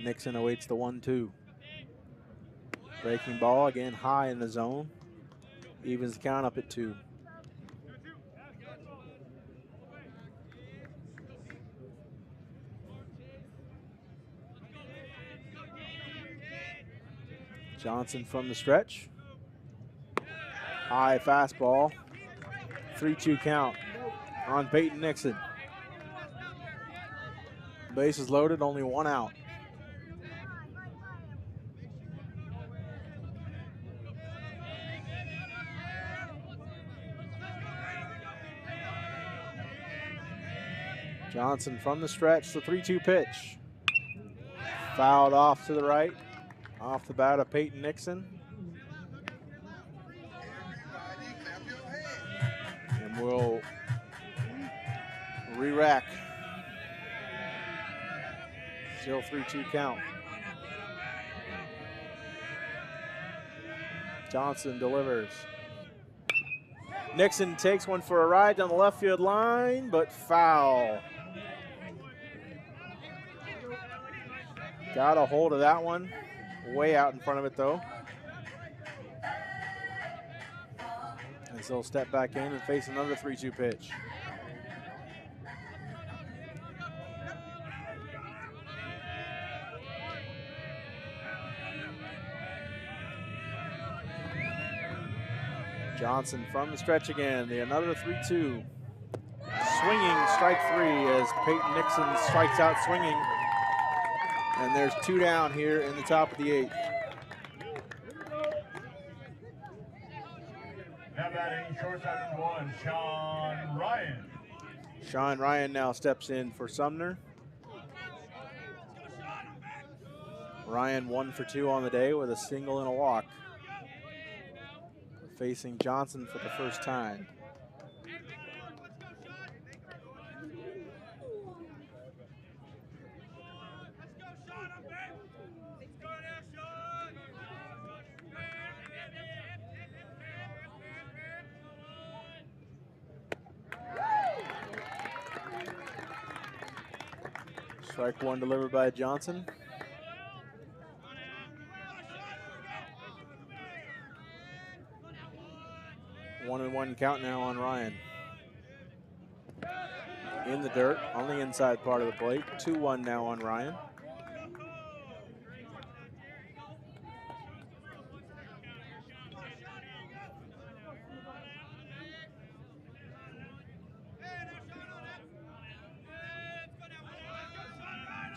Nixon awaits the 1-2. Breaking ball again high in the zone. Evens the count up at 2. Johnson from the stretch. High fastball. 3-2 count on Peyton Nixon. Bases loaded, only 1 out. Johnson from the stretch, the 3-2 pitch. Fouled off to the right, off the bat of Peyton Nixon. And we'll re-rack. Still 3-2 count. Johnson delivers. Nixon takes one for a ride down the left field line, but foul. Got a hold of that one. Way out in front of it, though. And so he'll step back in and face another 3-2 pitch. Johnson from the stretch again. Another 3-2. Swinging, strike 3 as Peyton Nixon strikes out swinging. And there's 2 down here in the top of the 8th. Now batting shortstop number 1, Sean Ryan. Sean Ryan now steps in for Sumner. Ryan 1 for 2 on the day with a single and a walk. Facing Johnson for the first time. Strike one delivered by Johnson. 1-1 count now on Ryan. In the dirt on the inside part of the plate. 2-1 now on Ryan.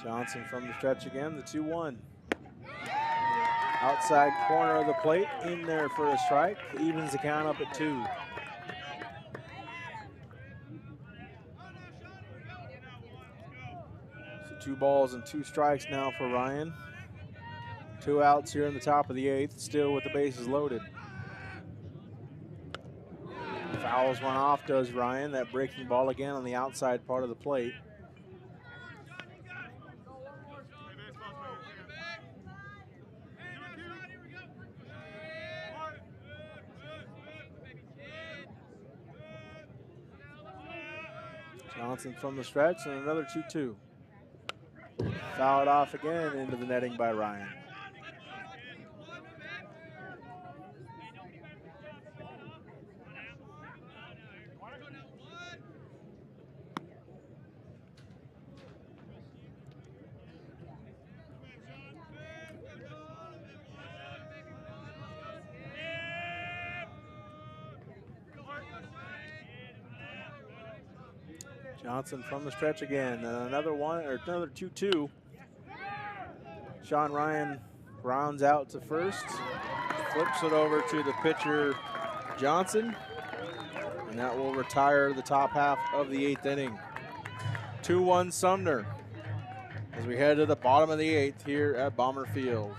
Johnson from the stretch again, the 2-1. Outside corner of the plate, in there for a strike. Evens the count up at 2. So 2 balls and 2 strikes now for Ryan. 2 outs here in the top of the 8th, still with the bases loaded. Fouls one off, does Ryan. That breaking ball again on the outside part of the plate. Johnson from the stretch and another 2-2. Fouled off again into the netting by Ryan. Johnson from the stretch again, and another 2-2. Sean Ryan rounds out to first, flips it over to the pitcher Johnson, and that will retire the top half of the 8th inning. 2-1 Sumner as we head to the bottom of the 8th here at Bomber Field.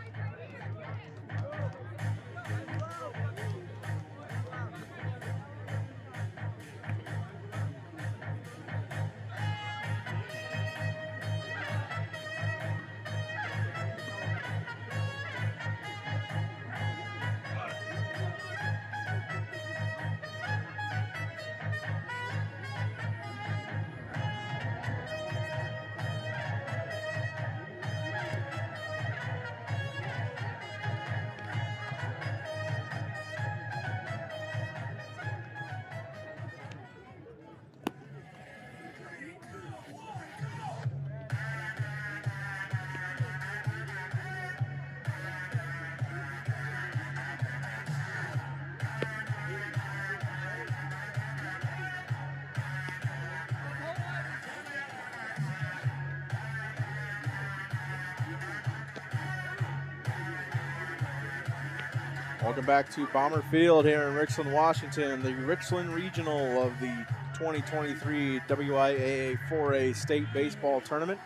Welcome back to Bomber Field here in Richland, Washington, the Richland Regional of the 2023 WIAA 4A State Baseball Tournament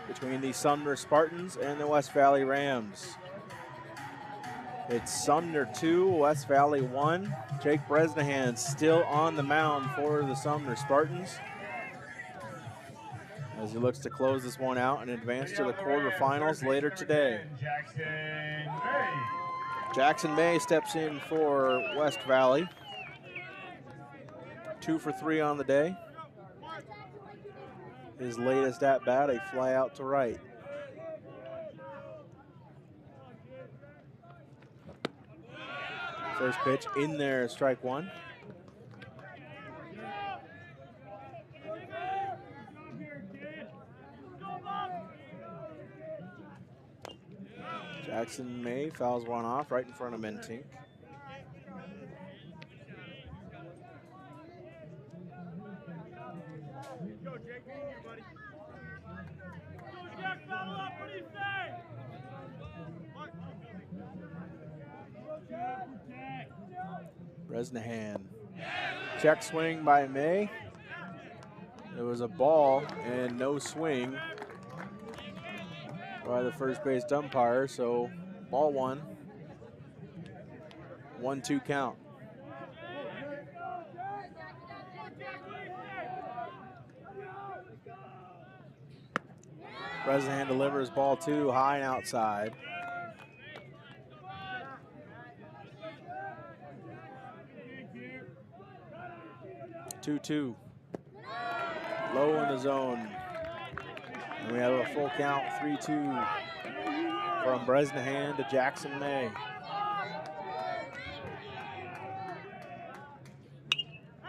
between the Sumner Spartans and the West Valley Rams. It's Sumner 2, West Valley 1. Jake Bresnahan still on the mound for the Sumner Spartans as he looks to close this one out and advance to the quarterfinals later today. Jackson May steps in for West Valley. 2 for 3 on the day. His latest at bat, a fly out to right. First pitch in there, strike one. Jackson May fouls one off right in front of Mentink. Bresnahan. Check swing by May. There was a ball and no swing by the first base umpire, so ball one. 1-2 count. Bresnahan delivers ball 2 high and outside. Two. Low in the zone. And we have a full count, 3-2 from Bresnahan to Jackson May.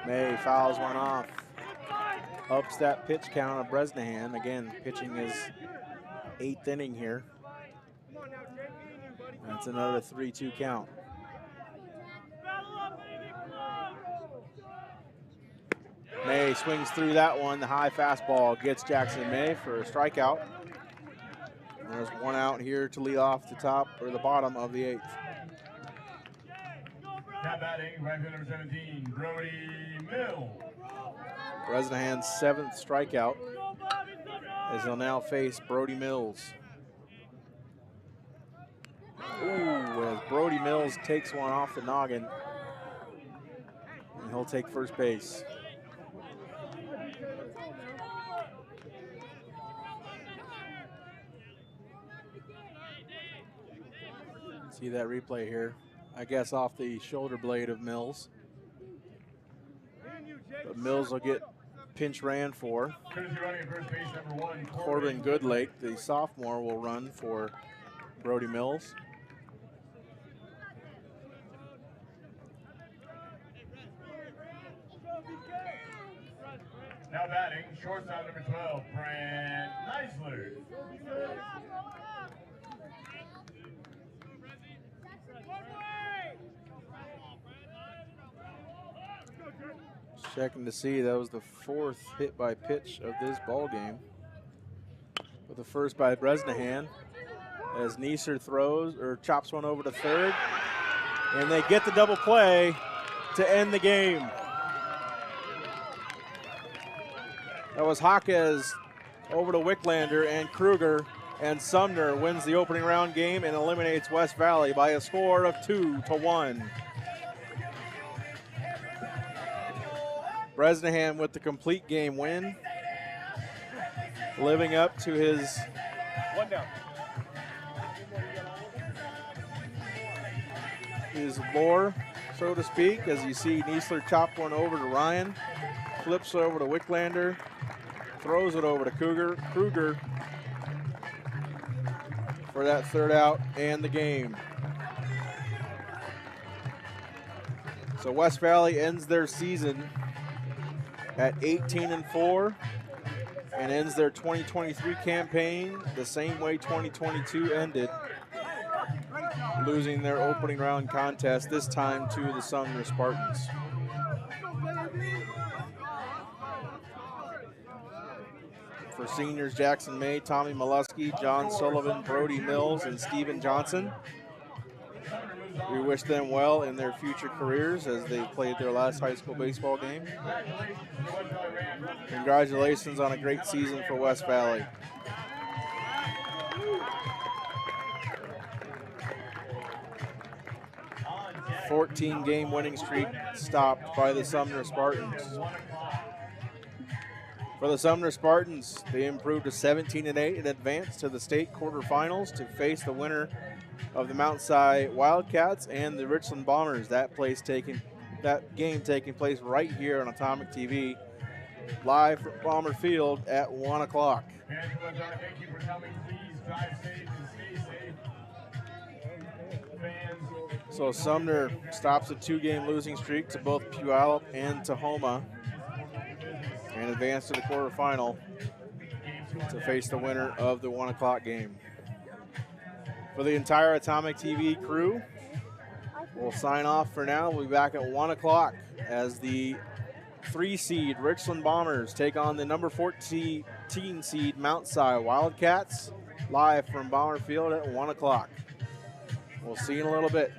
May fouls one off. Ups that pitch count of Bresnahan. Again, pitching his 8th inning here. That's another 3-2 count. May swings through that one. The high fastball gets Jackson May for a strikeout. And there's one out here to lead off the top or the bottom of the 8th. Now batting, right fielder number 17, Brody Mills. Bresnahan's 7th strikeout, as he'll now face Brody Mills. Ooh, as Brody Mills takes one off the noggin, and he'll take first base. See that replay here. I guess off the shoulder blade of Mills. But Mills will get pinch ran for. Corbin Goodlake, the sophomore, will run for Brody Mills. Now batting, shortstop number 12, Brand Neisler. Checking to see, that was the 4th hit by pitch of this ball game. With the first by Bresnahan, as Neisler throws or chops one over to third, and they get the double play to end the game. That was Jaquez over to Wicklander, and Kruger, and Sumner wins the opening round game and eliminates West Valley by a score of 2-1. Bresnahan with the complete game win, living up to his lore, so to speak, as you see Neisler chop one over to Ryan, flips over to Wicklander, throws it over to Kruger for that 3rd out and the game. So West Valley ends their season at 18-4 and ends their 2023 campaign the same way 2022 ended, losing their opening round contest, this time to the Sumner Spartans. For seniors, Jackson May, Tommy Molesky, John Sullivan, Brody Mills, and Steven Johnson, we wish them well in their future careers as they played their last high school baseball game. Congratulations on a great season for West Valley. A 14-game winning streak stopped by the Sumner Spartans. For the Sumner Spartans, they improved to 17-8 and advanced to the state quarterfinals to face the winner of the Mount Si Wildcats and the Richland Bombers. That game taking place right here on Atomic TV, live from Bomber Field at 1 o'clock. So Sumner stops a 2-game losing streak to both Puyallup and Tahoma and advance to the quarterfinal to face the winner of the 1 o'clock game. For the entire Atomic TV crew, we'll sign off for now. We'll be back at 1 o'clock as the 3-seed Richland Bombers take on the number 14 seed Mount Si Wildcats, live from Bomber Field at 1 o'clock. We'll see you in a little bit.